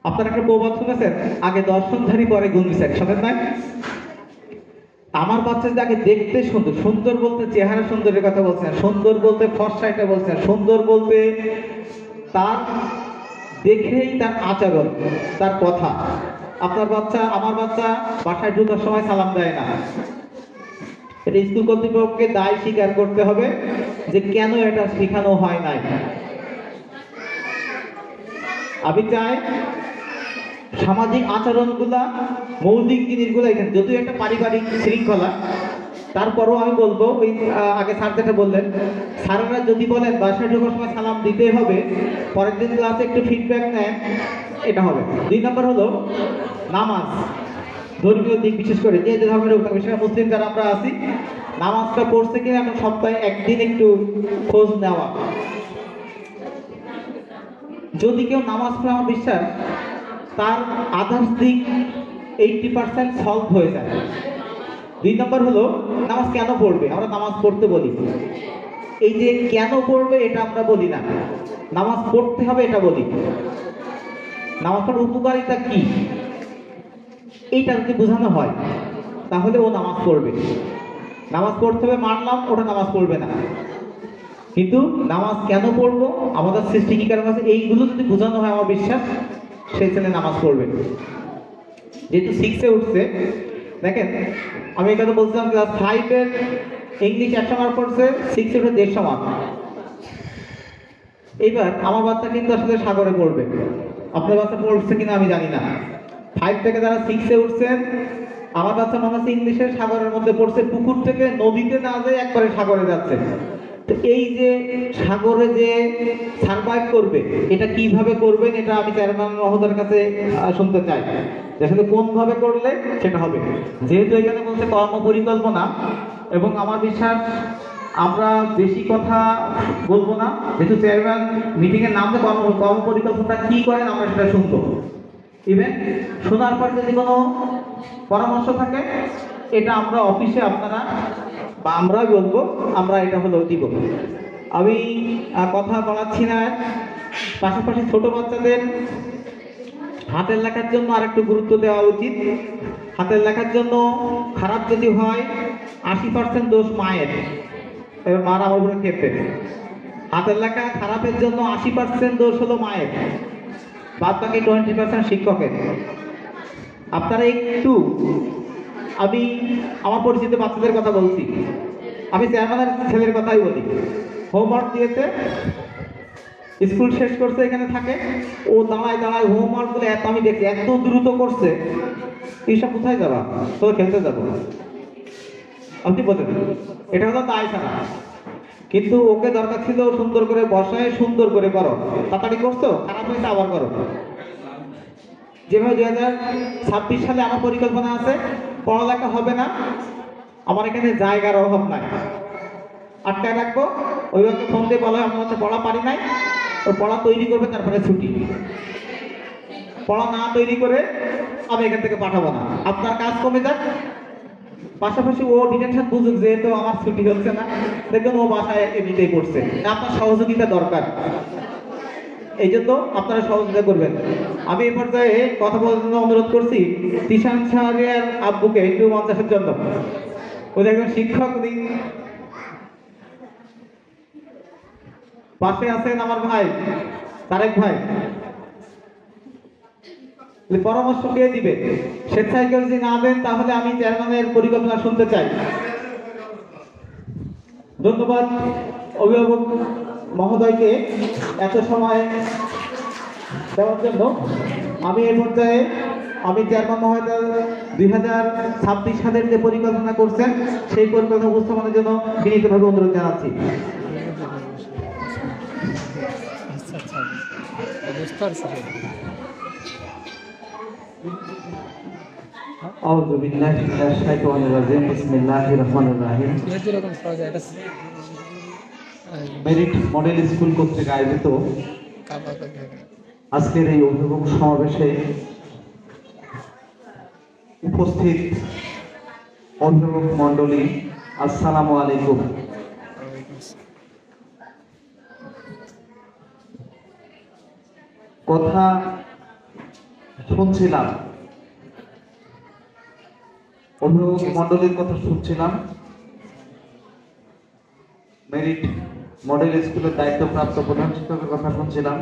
আপনারা একটা প্রবাদ শুনেছেন, আগে দর্শনধারী পরে গুণ বিচারী, শোনেন নাই? আমার বাচ্চা যাকে দেখতে সুন্দর, সুন্দর বলতে চেহারা সুন্দরের কথা বলছেন, সুন্দর বলতে ফর্সা এটা বলছেন, সুন্দর বলতে তার দেখেই তার আচরণ, তার কথা। আপনার বাচ্চা, আমার বাচ্চা বাসায় ঢোকার সময় সালাম দেয় না। এটা স্কুল কর্তৃপক্ষকে দায় স্বীকার করতে হবে যে কেন এটা শেখানো হয় নাই। আমি চাই সামাজিক আচরণগুলা, মৌলিক জিনিসগুলো এখানে, যদিও একটা পারিবারিক শৃঙ্খলা, তারপরও আমি বলবো, ওই আগে স্যার যেটা বললেন, স্যারেরা যদি বলেন বাসায় ঢোকার সময় সালাম দিতে হবে, পরের দিন ক্লাসে একটু ফিডব্যাক নেন, এটা হবে। 2 নম্বর হলো নামাজ, ধর্মীয় দিক, বিশেষ করে যে যে ধর্মের হোক, বিশেষ করে মুসলিম যারা আমরা আছি, নামাজটা পড়ছে কিনা এখন সপ্তাহে একদিন একটু খোঁজ নেওয়া। যদি কেউ নামাজ পড়ে, আমার বিশ্বাস তার আদার্স দিক 80% সলভ হয়ে যায়। 2 নম্বর হলো নামাজ কেন পড়বে। আমরা নামাজ পড়তে বলি, এই যে কেন পড়বে এটা আমরা বলি না, নামাজ পড়তে হবে এটা বলি। নামাজ পড়ার উপকারিতা কি এইটা যদি বোঝানো হয় তাহলে ও নামাজ পড়বে। নামাজ পড়তে হবে মানলাম, ওটা নামাজ পড়বে না, কিন্তু নামাজ কেন পড়বো, আমাদের সৃষ্টি কি কারণ আছে, এইগুলো যদি বোঝানো হয় আমার বিশ্বাস সেই ছেলে নামাজ পড়বে। যেহেতু 6-এ উঠছে, দেখেন আমি এই কথা বলছিলাম, ক্লাস 5-এর ইংলিশ 100 মার্ক পড়ছে, 6-এ উঠে 150 মার্ক। এইবার আমার বাচ্চা কিন্তু আসলে সাগরে পড়বে, আপনার বাচ্চা পড়ছে কিনা আমি জানি না। 5 থেকে যারা 6-এ উঠছেন, আমার বাচ্চা মনে হচ্ছে ইংলিশের সাগরের মধ্যে পড়ছে, পুকুর থেকে নদীতে না যেয়ে একবারে সাগরে যাচ্ছে। তো এই যে সাগরে যে সার্ভাইভ করবে, এটা কিভাবে করবেন, এটা আমি চেয়ারম্যান মহোদয়ের কাছে শুনতে চাই, আসলে কোন ভাবে করলে সেটা হবে। যেহেতু এখানে বলছে কর্ম পরিকল্পনা, এবং আমার বিশ্বাস আমরা বেশি কথা বলবো না, যেহেতু চেয়ারম্যান মিটিং এর নামে কর্ম পরিকল্পনা কি করেন আমরা সেটা শুনবো। ইভেন শোনার পর যদি কোনো পরামর্শ থাকে, এটা আমরা অফিসে আপনারা বা আমরা বলবো, আমরা এটা হলো দিব। আমি কথা বলাচ্ছি না। পাশাপাশি ছোট বাচ্চাদের হাতের লেখার জন্য আরেকটু গুরুত্ব দেওয়া উচিত। হাতের লেখার জন্য খারাপ যদি হয় 80% দোষ মায়ের, এবার মার আমার উপরে ক্ষেপে। হাতের লেখা খারাপের জন্য 80% দোষ হলো মায়ের, বাদ বাকি 20% শিক্ষকের। আপনারা একটু, আমি আমার পরিচিত বাচ্চাদের কথা বলছি, আমি চেয়ারম্যানের ছেলের কথাই বলি। হোমওয়ার্ক দিয়েছে, স্কুল শেষ করছে, এখানে থাকে, ও দাঁড়ায় দাঁড়ায় হোমওয়ার্ক গুলো এত, আমি দেখছি এত দ্রুত করছে। এইসব কোথায় যাবা, তো খেলতে যাবো, আপনি বলেন, এটা হলো দায় ছাড়া। কিন্তু ওকে দরকার ছিল সুন্দর করে বসায়, সুন্দর করে করো, তাড়াতাড়ি করছো, খারাপ হয়েছে আবার করো। যেভাবে 2026 সালে আমার পরিকল্পনা আছে, পড়ালেখা হবে না, আমার এখানে জায়গার অভাব নাই, আটকায় রাখবো। ওইভাবে ফোন দিয়ে বলা হয় আমার হচ্ছে পড়া পারি নাই, ওর পড়া তৈরি করবে, তারপরে ছুটি। পড়া না তৈরি করে আমি এখান থেকে পাঠাবো না, আপনার কাজ কমে যাক, পাশাপাশি ও ডিটেনশন বুঝুক যেহেতু আমার ছুটি হচ্ছে না, দেখবেন ও বাসায় এমনিতেই পড়ছে। আপনার সহযোগিতা দরকার, এই জন্য আপনারা সহযোগিতা করবেন। আমি এই পর্যায়ে কথা বলার জন্য অনুরোধ করছি তিশান সাহেবের আব্বুকে একটু মঞ্চাসের জন্য। উনি একজন শিক্ষক, উনি পাশে আছেন আমার ভাই তারেক ভাই, পরামর্শ দিয়ে দিবে। স্বেচ্ছায় কেউ যদি না দেন তাহলে আমি চেয়ারম্যানের পরিকল্পনা শুনতে চাই। ধন্যবাদ অভিভাবক মহোদয়কে এত সময় দেওয়ার জন্য। আমি এই পর্যায়ে আমি চেয়ারম্যান মহোদয় 2026 সালের যে পরিকল্পনা করছেন সেই পরিকল্পনা উপস্থাপনের জন্য বিনীতভাবে অনুরোধ জানাচ্ছি। আউযু বিল্লাহি মিনাশ শাইতানির রাজিম। বিসমিল্লাহির রহমানির রহিম। মেরিট মডেল স্কুল কর্তৃক আয়োজিত আজকের এই অভিভাবক সমাবেশে উপস্থিত অভিভাবক মণ্ডলী, আসসালামু আলাইকুম। কথা শুনছিলাম, অভিভাবক মণ্ডলীর কথা শুনছিলাম, মেরিট মডেল স্কুলের দায়িত্বপ্রাপ্ত প্রধান শিক্ষকের কথা শুনছিলাম।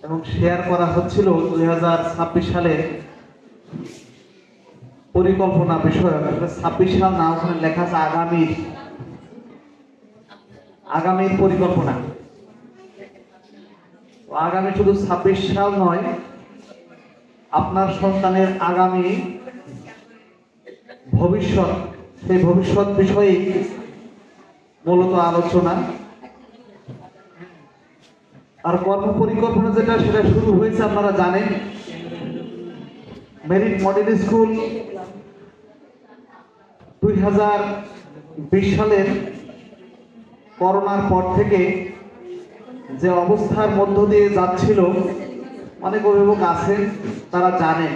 এবং শেয়ার করা হচ্ছিল 2026 সালের পরিকল্পনা বিষয়। 26 সাল না, ওখানে লেখা আছে আগামীর পরিকল্পনা। আগামী শুধু 26 সাল নয়, আপনার সন্তানের আগামী ভবিষ্যৎ, সেই ভবিষ্যৎ বিষয়ে মূলত আলোচনা। আর কর্ম পরিকল্পনা যেটা, সেটা শুরু হয়েছে আপনারা জানেন। মেরিট মডেল স্কুল 2020 সালের করোনার পর থেকে যে অবস্থার মধ্য দিয়ে যাচ্ছিল, অনেক অভিভাবক আছেন তারা জানেন।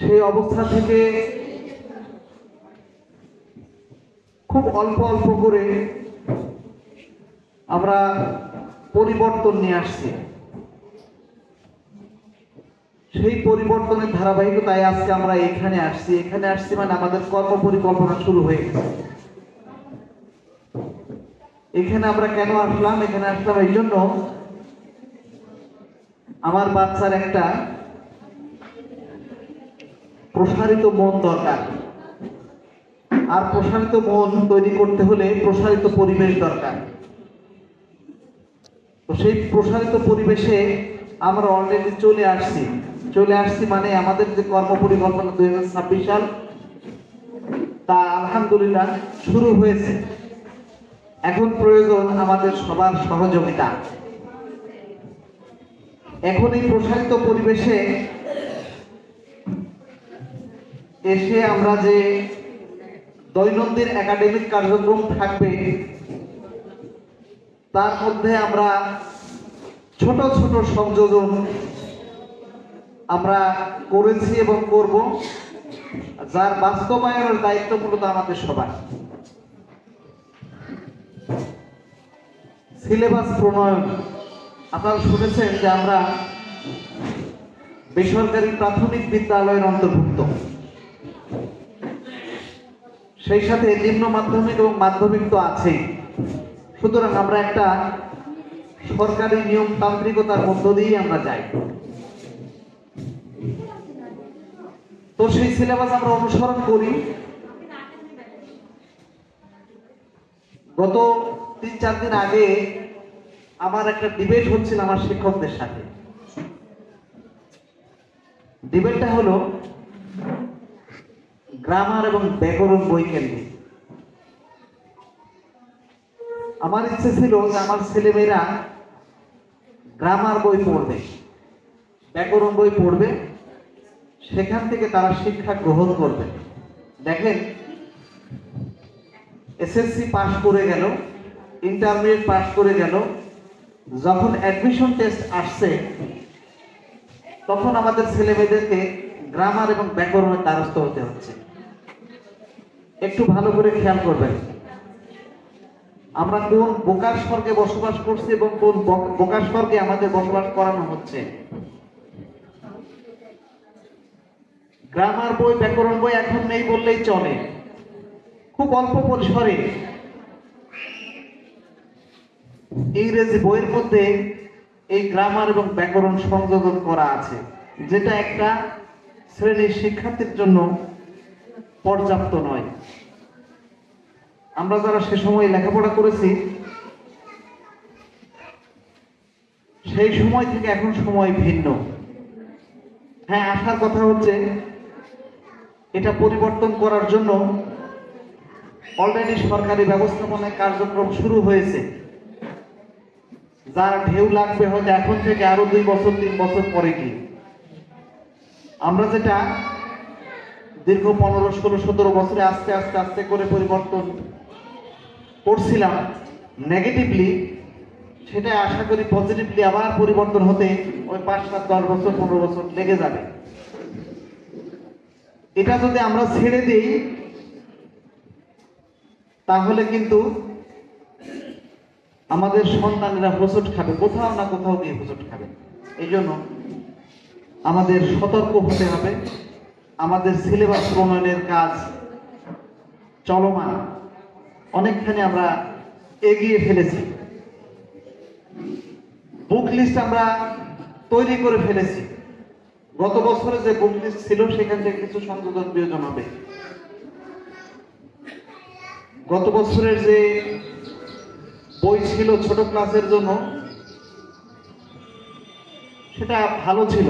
সেই অবস্থা থেকে খুব অল্প অল্প করে আমরা পরিবর্তন নিয়ে আসছি। সেই পরিবর্তনের ধারাবাহিকতায় আজকে আমরা এখানে আসছি মানে আমাদের কর্ম পরিকল্পনা শুরু হয়ে গেছে। এখানে আমরা কেন আসলাম? এখানে আসলাম এই জন্য, আমার বাচ্চার একটা প্রসারিত মন দরকার। আর প্রসারিত মন তৈরি করতে হলে প্রসারিত পরিবেশ দরকার। তো সেই প্রসারিত পরিবেশে আমরা অলরেডি চলে আসছি মানে আমাদের যে কর্ম পরিকল্পনা 2026 সাল, তা আলহামদুলিল্লাহ শুরু হয়েছে। এখন প্রয়োজন আমাদের সবার সহযোগিতা। এখন এই প্রসারিত পরিবেশে এসে আমরা যে দৈনন্দিন একাডেমিক কার্যক্রম থাকবে, তার মধ্যে আমরা ছোট ছোট সংযোজন আমরা করেছি এবং করব, যার বাস্তবায়নের দায়িত্ব মূলত আমাদের সবার। সিলেবাস প্রণয়ন, আপনারা শুনেছেন যে আমরা বেসরকারি প্রাথমিক বিদ্যালয়ের অন্তর্ভুক্ত, সেই সাথে নিম্ন মাধ্যমিক এবং মাধ্যমিক তো আছেই। সুতরাং আমরা একটা সরকারি নিয়মতান্ত্রিকতার মধ্য দিয়েই আমরা যাই। তো সেই সিলেবাস আমরা অনুসরণ করি। গত 3-4 দিন আগে আমার একটা ডিবেট হচ্ছিল আমার শিক্ষকদের সাথে। ডিবেটটা হলো গ্রামার এবং ব্যাকরণ বই কেন্দ্রিক। আমার ইচ্ছে ছিল যে আমার ছেলেমেয়েরা গ্রামার বই পড়বে, ব্যাকরণ বই পড়বে, সেখান থেকে তারা শিক্ষা গ্রহণ করবে। দেখেন, এসএসসি পাস করে গেল, ইন্টারমিডিয়েট পাস করে গেল, যখন অ্যাডমিশন টেস্ট আসছে তখন আমাদের ছেলে মেয়েদেরকে গ্রামার এবং ব্যাকরণের দ্বারস্থ হতে হচ্ছে। একটু ভালো করে খেয়াল করবেন, আমরা কোন বোকার স্বর্গে বসবাস করছি এবং কোন বোকার স্বর্গে আমাদের বসবাস করানো হচ্ছে। গ্রামার বই, ব্যাকরণ বই এখন নেই বললেই চলে। খুব অল্প পরিসরে ইংরেজি বইয়ের মধ্যে এই গ্রামার এবং ব্যাকরণ সংযোজন করা আছে, যেটা একটা শ্রেণীর শিক্ষার্থীর জন্য পর্যাপ্ত নয়। আমরা যারা সে সময় লেখাপড়া করেছি, সেই সময় থেকে এখন সময় ভিন্ন। হ্যাঁ, আসার কথা হচ্ছে এটা পরিবর্তন করার জন্য অলরেডি সরকারি ব্যবস্থাপনায় কার্যক্রম শুরু হয়েছে। যার ঢেউ লাগবে হয়তো এখন থেকে আরো 2 বছর 3 বছর পরে কি। আমরা যেটা দীর্ঘ 15, 16, 17 বছরে আস্তে আস্তে আস্তে করে পরিবর্তন করছিলাম নেগেটিভলি, সেটা আশা করি পজিটিভলি আবার পরিবর্তন হতে ওই 5, 7, 10 বছর 15 বছর লেগে যাবে। এটা যদি আমরা ছেড়ে দিই তাহলে কিন্তু আমাদের সন্তানেরা হোঁচট খাবে, কোথাও না কোথাও দিয়ে হোঁচট খাবে। এই জন্য আমাদের সতর্ক হতে হবে। আমাদের সিলেবাস প্রণয়নের কাজ চলমান, অনেকখানি আমরা এগিয়ে ফেলেছি। বুক লিস্ট আমরা তৈরি করে ফেলেছি। গত বছরে যে বুক লিস্ট ছিল সেখান থেকে কিছু সংযোজন প্রয়োজন হবে। গত বছরের যে বই ছিল ছোট ক্লাসের জন্য, সেটা ভালো ছিল,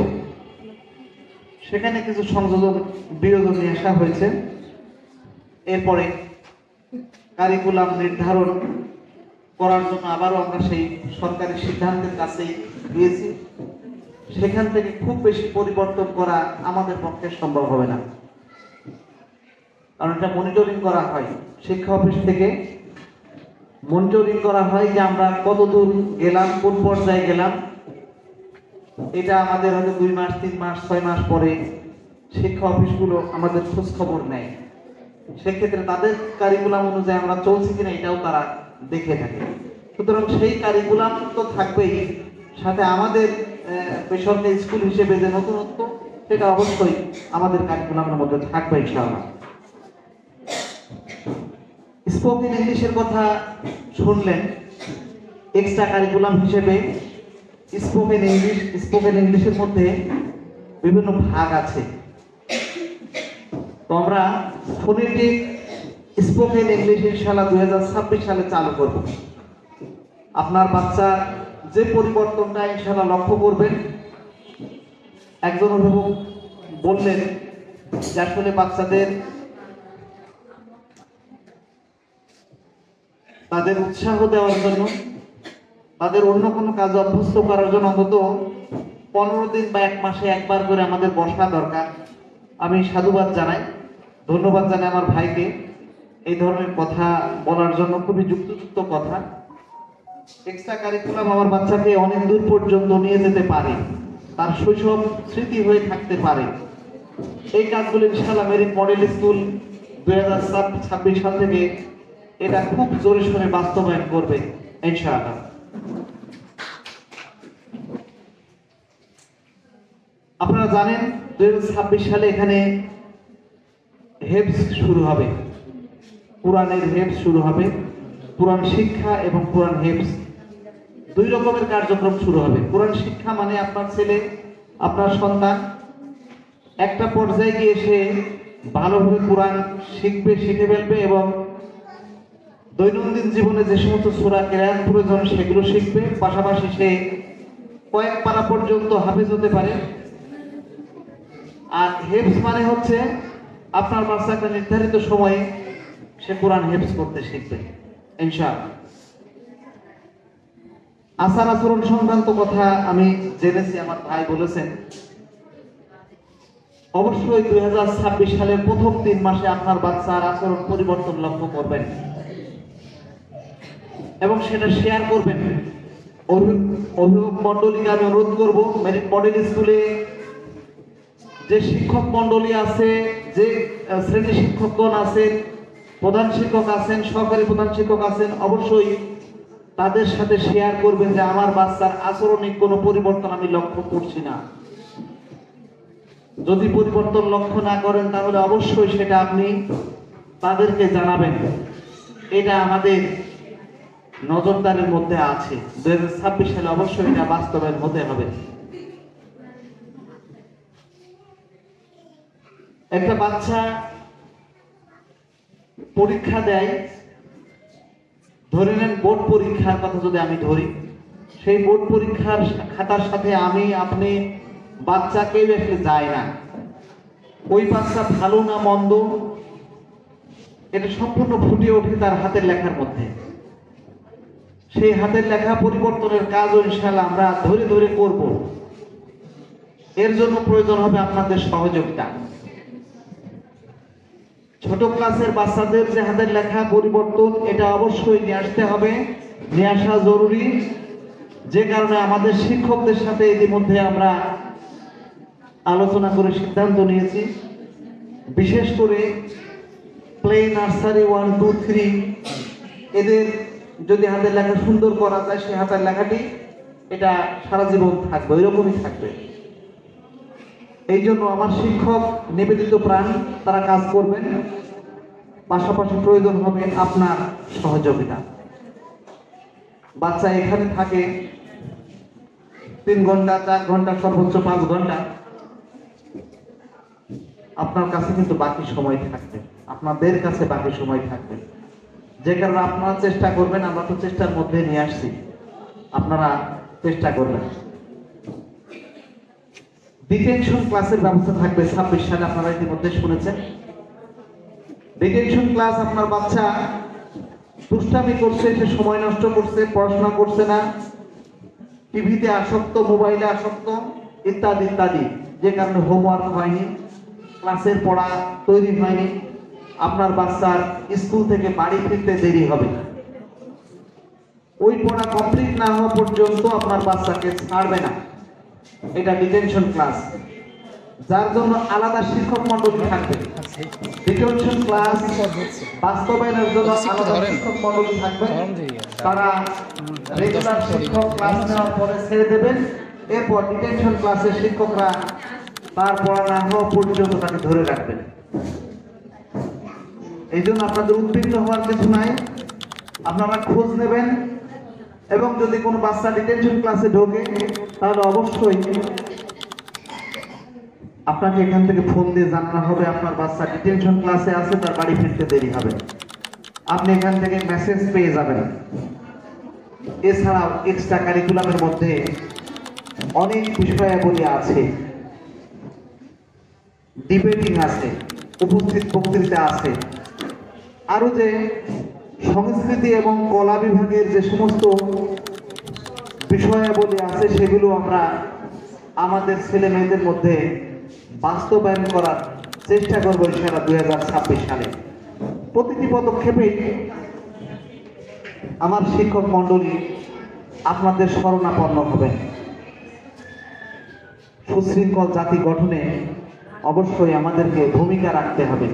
সেখানে কিছু সংযোজন বিয়োজন নিয়ে আসা হয়েছে। এরপরে কারিকুলাম নির্ধারণ করার জন্য আবারও আমরা সেই সরকারি সিদ্ধান্তের কাছেই গিয়েছি। সেখান থেকে খুব বেশি পরিবর্তন করা আমাদের পক্ষে সম্ভব হবে না, কারণ এটা মনিটরিং করা হয়। শিক্ষা অফিস থেকে মনিটরিং করা হয় যে আমরা কতদূর গেলাম, কোন পর্যায়ে গেলাম। এটা আমাদের হয়তো 2 মাস, 3 মাস, 6 মাস পরে শিক্ষা অফিসগুলো আমাদের খোঁজ খবর নেয়। সেক্ষেত্রে তাদের কারিকুলাম অনুযায়ী আমরা চলছি কিনা এটাও তারা দেখে থাকে। সুতরাং সেই কারিকুলাম তো থাকবেই, সাথে আমাদের বেসরকারি স্কুল হিসেবে যে নতুনত্ব, সেটা অবশ্যই আমাদের কারিকুলামের মধ্যে থাকবে ইনশাআল্লাহ। স্পোকেন ইংলিশের কথা শুনলেন। এক্সট্রা কারিকুলাম হিসেবে স্পোকেন ইংলিশের মধ্যে বিভিন্ন ভাগ আছে। তো আমরা ফোনেটিক স্পোকেন ইংলিশ ইনশাআল্লাহ 2026 সালে চালু করব। আপনার বাচ্চার যে পরিবর্তনটা ইনশাআল্লাহ লক্ষ্য করবেন। একজন অভিভাবক বললেন যে আসলে বাচ্চাদের তাদের উৎসাহ দেওয়ার জন্য, তাদের অন্য কোনো কাজ অভ্যস্ত করার জন্য অন্তত 15 দিন বা 1 মাসে একবার করে আমাদের বসা দরকার। আমি সাধুবাদ জানাই, ধন্যবাদ জানাই আমার ভাইকে এই ধরনের কথা বলার জন্য। খুবই যুক্তিযুক্ত কথা। এক্সট্রা কারিকুলাম আমার বাচ্চাকে অনেক দূর পর্যন্ত নিয়ে যেতে পারে, তার শৈশব স্মৃতি হয়ে থাকতে পারে। এই কাজগুলো ইনশাআল্লাহ মেরিট মডেল স্কুল 2026 সাল থেকে এটা খুব জোরে সোরে বাস্তবায়ন করবে ইনশাআল্লাহ। আপনারা জানেন 2026 সালে এখানে হেফজ শুরু হবে, কোরআনের হেফজ শুরু হবে। কোরআন শিক্ষা এবং কোরআন হেফজ 2 রকমের কার্যক্রম শুরু হবে। কোরআন শিক্ষা মানে আপনার ছেলে, আপনার সন্তান একটা পর্যায়ে গিয়ে সে ভালোভাবে কোরআন শিখবে, শিখে ফেলবে এবং দৈনন্দিন জীবনে যে সমস্ত সূরা কিরাত প্রয়োজন সেগুলো শিখবে। পাশাপাশি সে কয়েক পারা পর্যন্ত হাফেজ হতে পারে। আর হেফজ মানে হচ্ছে আপনার বাচ্চা একটা নির্ধারিত সময়ে সে কোরআন হেফজ করতে শিখবে ইনশাআল্লাহ। আচার আচরণ সংক্রান্ত কথা আমি জেনেছি, আমার ভাই বলেছেন। অবশ্যই 2026 সালের প্রথম 3 মাসে আপনার বাচ্চার আচরণ পরিবর্তন লক্ষ্য করবেন এবং সেটা শেয়ার করবেন। অভিভাবক মণ্ডলীকে আমি অনুরোধ করবো, মেরিট মডেল স্কুলে যে শিক্ষক মন্ডলী আছে, যে শ্রেণী শিক্ষকগণ আছেন, প্রধান শিক্ষক আছেন, সহকারী প্রধান শিক্ষক আছেন, অবশ্যই তাদের সাথে শেয়ার করবেন যে আমার বাচ্চার আচরণে কোনো পরিবর্তন আমি লক্ষ্য করছি না। যদি পরিবর্তন লক্ষ্য না করেন তাহলে অবশ্যই সেটা আপনি তাদেরকে জানাবেন। এটা আমাদের নজরদারির মধ্যে আছে। 2026 সালে অবশ্যই এটা বাস্তবায়ন হতে হবে। একটা বাচ্চা পরীক্ষা দেয়, ধরে নেন বোর্ড পরীক্ষার কথা যদি আমি ধরি, সেই বোর্ড পরীক্ষার খাতার সাথে আমি আপনি বাচ্চা কেউ আসলে যায় না। ওই বাচ্চা ভালো না মন্দ এটা সম্পূর্ণ ফুটে ওঠে তার হাতের লেখার মধ্যে। সেই হাতের লেখা পরিবর্তনের কাজ ইনশাআল্লাহ আমরা ধরে ধরে করব। এর জন্য প্রয়োজন হবে আপনাদের সহযোগিতা। ছোট ক্লাসের বাচ্চাদের যে হাতের লেখা পরিবর্তন, এটা অবশ্যই নিয়ে আসতে হবে, নিয়ে আসা জরুরি। যে কারণে আমাদের শিক্ষকদের সাথে ইতিমধ্যে আমরা আলোচনা করে সিদ্ধান্ত নিয়েছি, বিশেষ করে প্লে নার্সারি 1, 2, 3 এদের যদি হাতের লেখা সুন্দর করা যায়, সেই হাতের লেখাটি এটা সারা জীবন থাকবে, ওইরকমই থাকবে। এই জন্য আমার শিক্ষক নিবেদিত প্রাণ, তারা কাজ করবেন। পাশাপাশি প্রয়োজন হবে আপনার সহযোগিতা। বাচ্চা এখানে থাকে 3 ঘন্টা, 4 ঘন্টা, সর্বোচ্চ 5 ঘন্টা। আপনার কাছে কিন্তু বাকি সময় থাকবে, আপনাদের কাছে বাকি সময় থাকবে। যে কারণে আপনারা চেষ্টা করবেন, আমরা তো চেষ্টার মধ্যে নিয়ে আসছি, আপনারা চেষ্টা করবেন। ডিটেনশন ক্লাসের ব্যবস্থা থাকবে 26 সালে, আপনারা ইতিমধ্যে শুনেছেন। ডিটেনশন ক্লাস, আপনার বাচ্চা দুষ্টামি করছে, সে সময় নষ্ট করছে, পড়াশোনা করছে না, টিভিতে আসক্ত, মোবাইলে আসক্ত, ইত্যাদি ইত্যাদি, যে কারণে হোমওয়ার্ক হয়নি, ক্লাসের পড়া তৈরি হয়নি, আপনার বাচ্চার স্কুল থেকে বাড়ি ফিরতে দেরি হবে। ওই পড়া কমপ্লিট না হওয়া পর্যন্ত আপনার বাচ্চাকে ছাড়বে না। এটা ডিটেনশন ক্লাস, যার জন্য আলাদা শিক্ষক মন্ডলী থাকবে। ডিটেনশন ক্লাস বাস্তবায়নের জন্য আলাদা শিক্ষক মন্ডলী থাকবে। তারা রেগুলার শিক্ষক ক্লাস নেওয়ার পরে ছেড়ে দেবেন। এরপর ডিটেনশন ক্লাসের শিক্ষকরা তার পড়া না হওয়া পর্যন্ত তাকে ধরে রাখবেন। এই জন্য আপনাদের উদ্বিগ্ন হওয়ার কিছু নাই, আপনারা খোঁজ নেবেন। এবং যদি কোনো বাচ্চা ডিটেনশন ক্লাসে ঢোকে তাহলে অবশ্যই আপনাকে এখান থেকে ফোন দিয়ে জানানো হবে আপনার বাচ্চা ডিটেনশন ক্লাসে আছে, তার বাড়ি ফিরতে দেরি হবে। আপনি এখান থেকে মেসেজ পেয়ে যাবেন। এছাড়াও এক্সট্রা কারিকুলামের মধ্যে অনেক বিষয়াবলী আছে, ডিবেটিং আছে, উপস্থিত বক্তৃতা আছে, আরো যে সংস্কৃতি এবং কলা বিভাগের যে সমস্ত বিষয়াবলী আছে সেগুলো আমরা আমাদের ছেলে মেয়েদের মধ্যে বাস্তবায়ন করার চেষ্টা করবো ইনশাআল্লাহ 2026 সালে। প্রতিটি পদক্ষেপে আমার শিক্ষক মন্ডলী আপনাদের শরণাপন্ন হবেন। সুশৃঙ্খল জাতি গঠনে অবশ্যই আমাদেরকে ভূমিকা রাখতে হবে,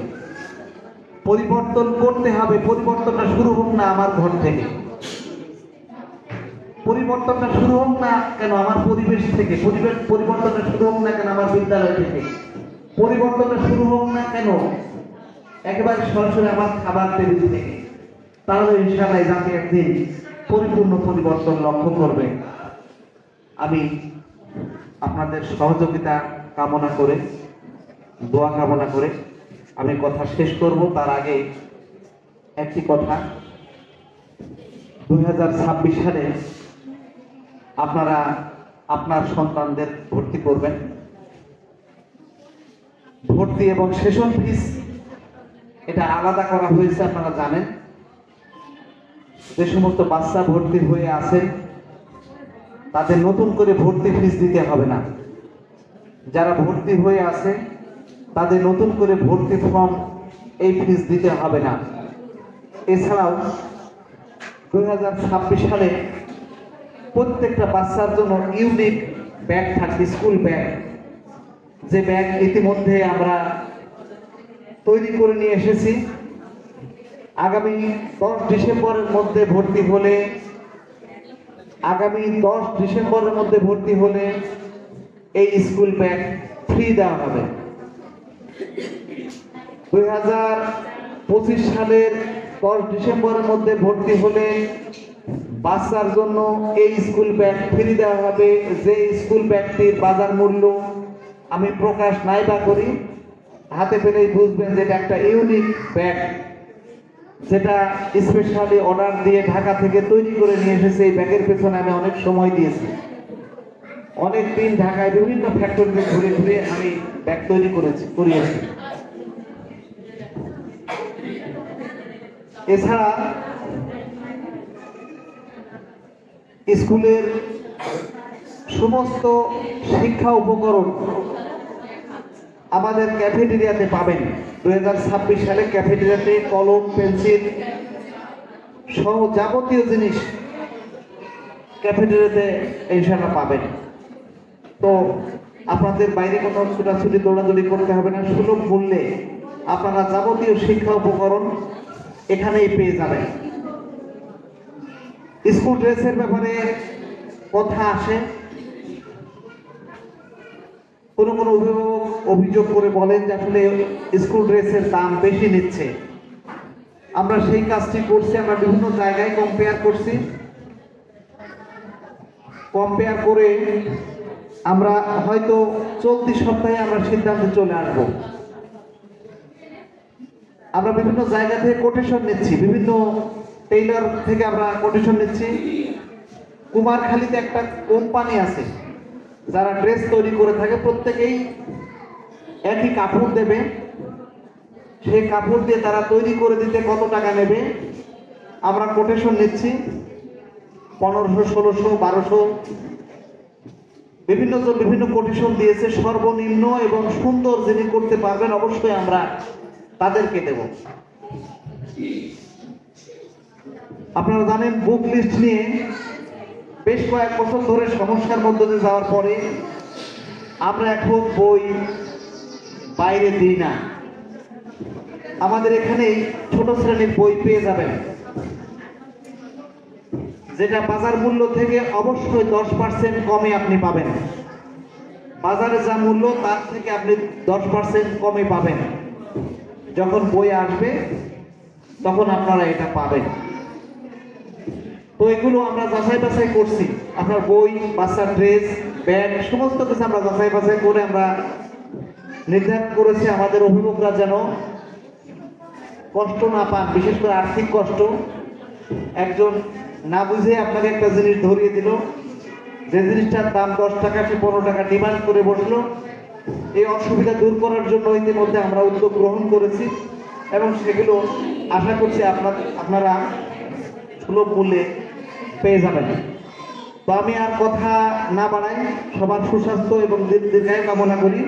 পরিবর্তন করতে হবে। পরিবর্তনটা শুরু হোক না আমার ঘর থেকে, পরিবর্তনটা শুরু হোক না কেন আমার পরিবেশ থেকে, পরিবর্তনটা শুরু হোক না কেন আমার বিদ্যালয় থেকে, পরিবর্তনটা শুরু হোক না কেন একেবারে সরাসরি আমার খাবার টেবিল থেকে। তাহলে ইনশাআল্লাহ জাতি একদিন পরিপূর্ণ পরিবর্তন লক্ষ্য করবে। আমি আপনাদের সহযোগিতা কামনা করে, দোয়া কামনা করে আমি কথা শেষ করব। তার আগে একটি কথা, 2026 সালে আপনারা আপনার সন্তানদের ভর্তি করবেন। ভর্তি এবং সেশন ফিস এটা আলাদা করা হয়েছে, আপনারা জানেন। যে সমস্ত বাচ্চা ভর্তি হয়ে আছেন তাদের নতুন করে ভর্তি ফিস দিতে হবে না। যারা ভর্তি হয়ে আছে তাদের নতুন করে ভর্তি ফর্ম এই ফিস দিতে হবে না। এছাড়াও 2026 সালে প্রত্যেকটা বাচ্চার জন্য ইউনিক ব্যাগ থাকবে, স্কুল ব্যাগ, যে ব্যাগ ইতিমধ্যে আমরা তৈরি করে নিয়ে এসেছি। আগামী 10 ডিসেম্বরের মধ্যে ভর্তি হলে এই স্কুল ব্যাগ ফ্রি দেওয়া হবে। 2025 সালের 10 ডিসেম্বরের মধ্যে ভর্তি হলে বাচ্চার জন্য এই স্কুল ব্যাগ ফ্রি দেওয়া হবে। যে স্কুল ব্যাগটির বাজার মূল্য আমি প্রকাশ নাই বা করি, হাতে পেলেই বুঝবেন যে এটা একটা ইউনিক ব্যাগ, যেটা স্পেশালি অর্ডার দিয়ে ঢাকা থেকে তৈরি করে নিয়ে এসেছে। এই ব্যাগের পেছনে আমি অনেক সময় দিয়েছি, অনেক দিন ঢাকায় বিভিন্ন ফ্যাক্টরিতে ঘুরে ঘুরে আমি ব্যাগ তৈরি করিয়েছি। এছাড়া স্কুলের সমস্ত শিক্ষা উপকরণ আমাদের ক্যাফেটেরিয়াতে পাবেন। 2026 সালে ক্যাফেটেরিয়াতে কলম, পেন্সিল সহ যাবতীয় জিনিস ক্যাফেটেরিয়াতে ইনশাআল্লাহ পাবেন। তো আপনাদের বাইরে কোথাও ছোটাছুটি দৌড়াদৌড়ি করতে হবে না, সুলভ মূল্যে আপনারা যাবতীয় শিক্ষা উপকরণ এখানেই পেয়ে যাবেন। স্কুল ড্রেসের ব্যাপারে কথা আসে, কোনো অভিভাবক অভিযোগ করে বলেন যে আসলে স্কুল ড্রেসের দাম বেশি নিচ্ছে। আমরা সেই কাজটি করছি, আমরা বিভিন্ন জায়গায় কম্পেয়ার করছি। কম্পেয়ার করে আমরা হয়তো চলতি সপ্তাহে আমরা সিদ্ধান্তে চলে আসব। আমরা বিভিন্ন জায়গা থেকে কোটেশন নিচ্ছি, বিভিন্ন টেইলার থেকে আমরা কোটেশন নিচ্ছি। কুমারখালীতে একটা কোম্পানি আছে যারা ড্রেস তৈরি করে থাকে, প্রত্যেকেই একই কাপড় দেবে, সেই কাপড় দিয়ে তারা তৈরি করে দিতে কত টাকা নেবে আমরা কোটেশন নিচ্ছি। 1500, 1600, 1200 বিভিন্ন জন বিভিন্ন কোটেশন দিয়েছে। সর্বনিম্ন এবং সুন্দর যিনি করতে পারবেন অবশ্যই আমরা তাদেরকে দেব। আপনারা জানেন বুক লিস্ট নিয়ে বেশ কয়েক বছর ধরে সমস্যার মধ্যে দিয়ে যাওয়ার পরে আমরা এখন বই বাইরে দিই না। আমাদের এখানেই ছোট শ্রেণীর বই পেয়ে যাবেন, যেটা বাজার মূল্য থেকে অবশ্যই 10% কমে আপনি পাবেন। বাজারে যা মূল্য তার থেকে আপনি 10% কমে পাবেন। যখন বই আসবে তখন আপনারা এটা পাবেন। তো এগুলো আমরা যাচাই বাছাই করছি। আপনার বই, বাচ্চার ড্রেস, ব্যাগ সমস্ত কিছু আমরা যাচাই বাছাই করে আমরা নির্ধারণ করেছি আমাদের অভিভাবকরা যেন কষ্ট না পান, বিশেষ করে আর্থিক কষ্ট। একজন না বুঝে আপনাকে একটা জিনিস ধরিয়ে দিল, যে জিনিসটার দাম 10 টাকা, সে 15 টাকা ডিমান্ড করে বসলো। এই অসুবিধা দূর করার জন্য ইতিমধ্যে আমরা উদ্যোগ গ্রহণ করেছি এবং সেগুলো আশা করছি আপনারা সুলভ মূল্যে পেয়ে যাবেন। তো আমি আর কথা না বাড়াই, সবার সুস্বাস্থ্য এবং দীর্ঘায়ু কামনা করি।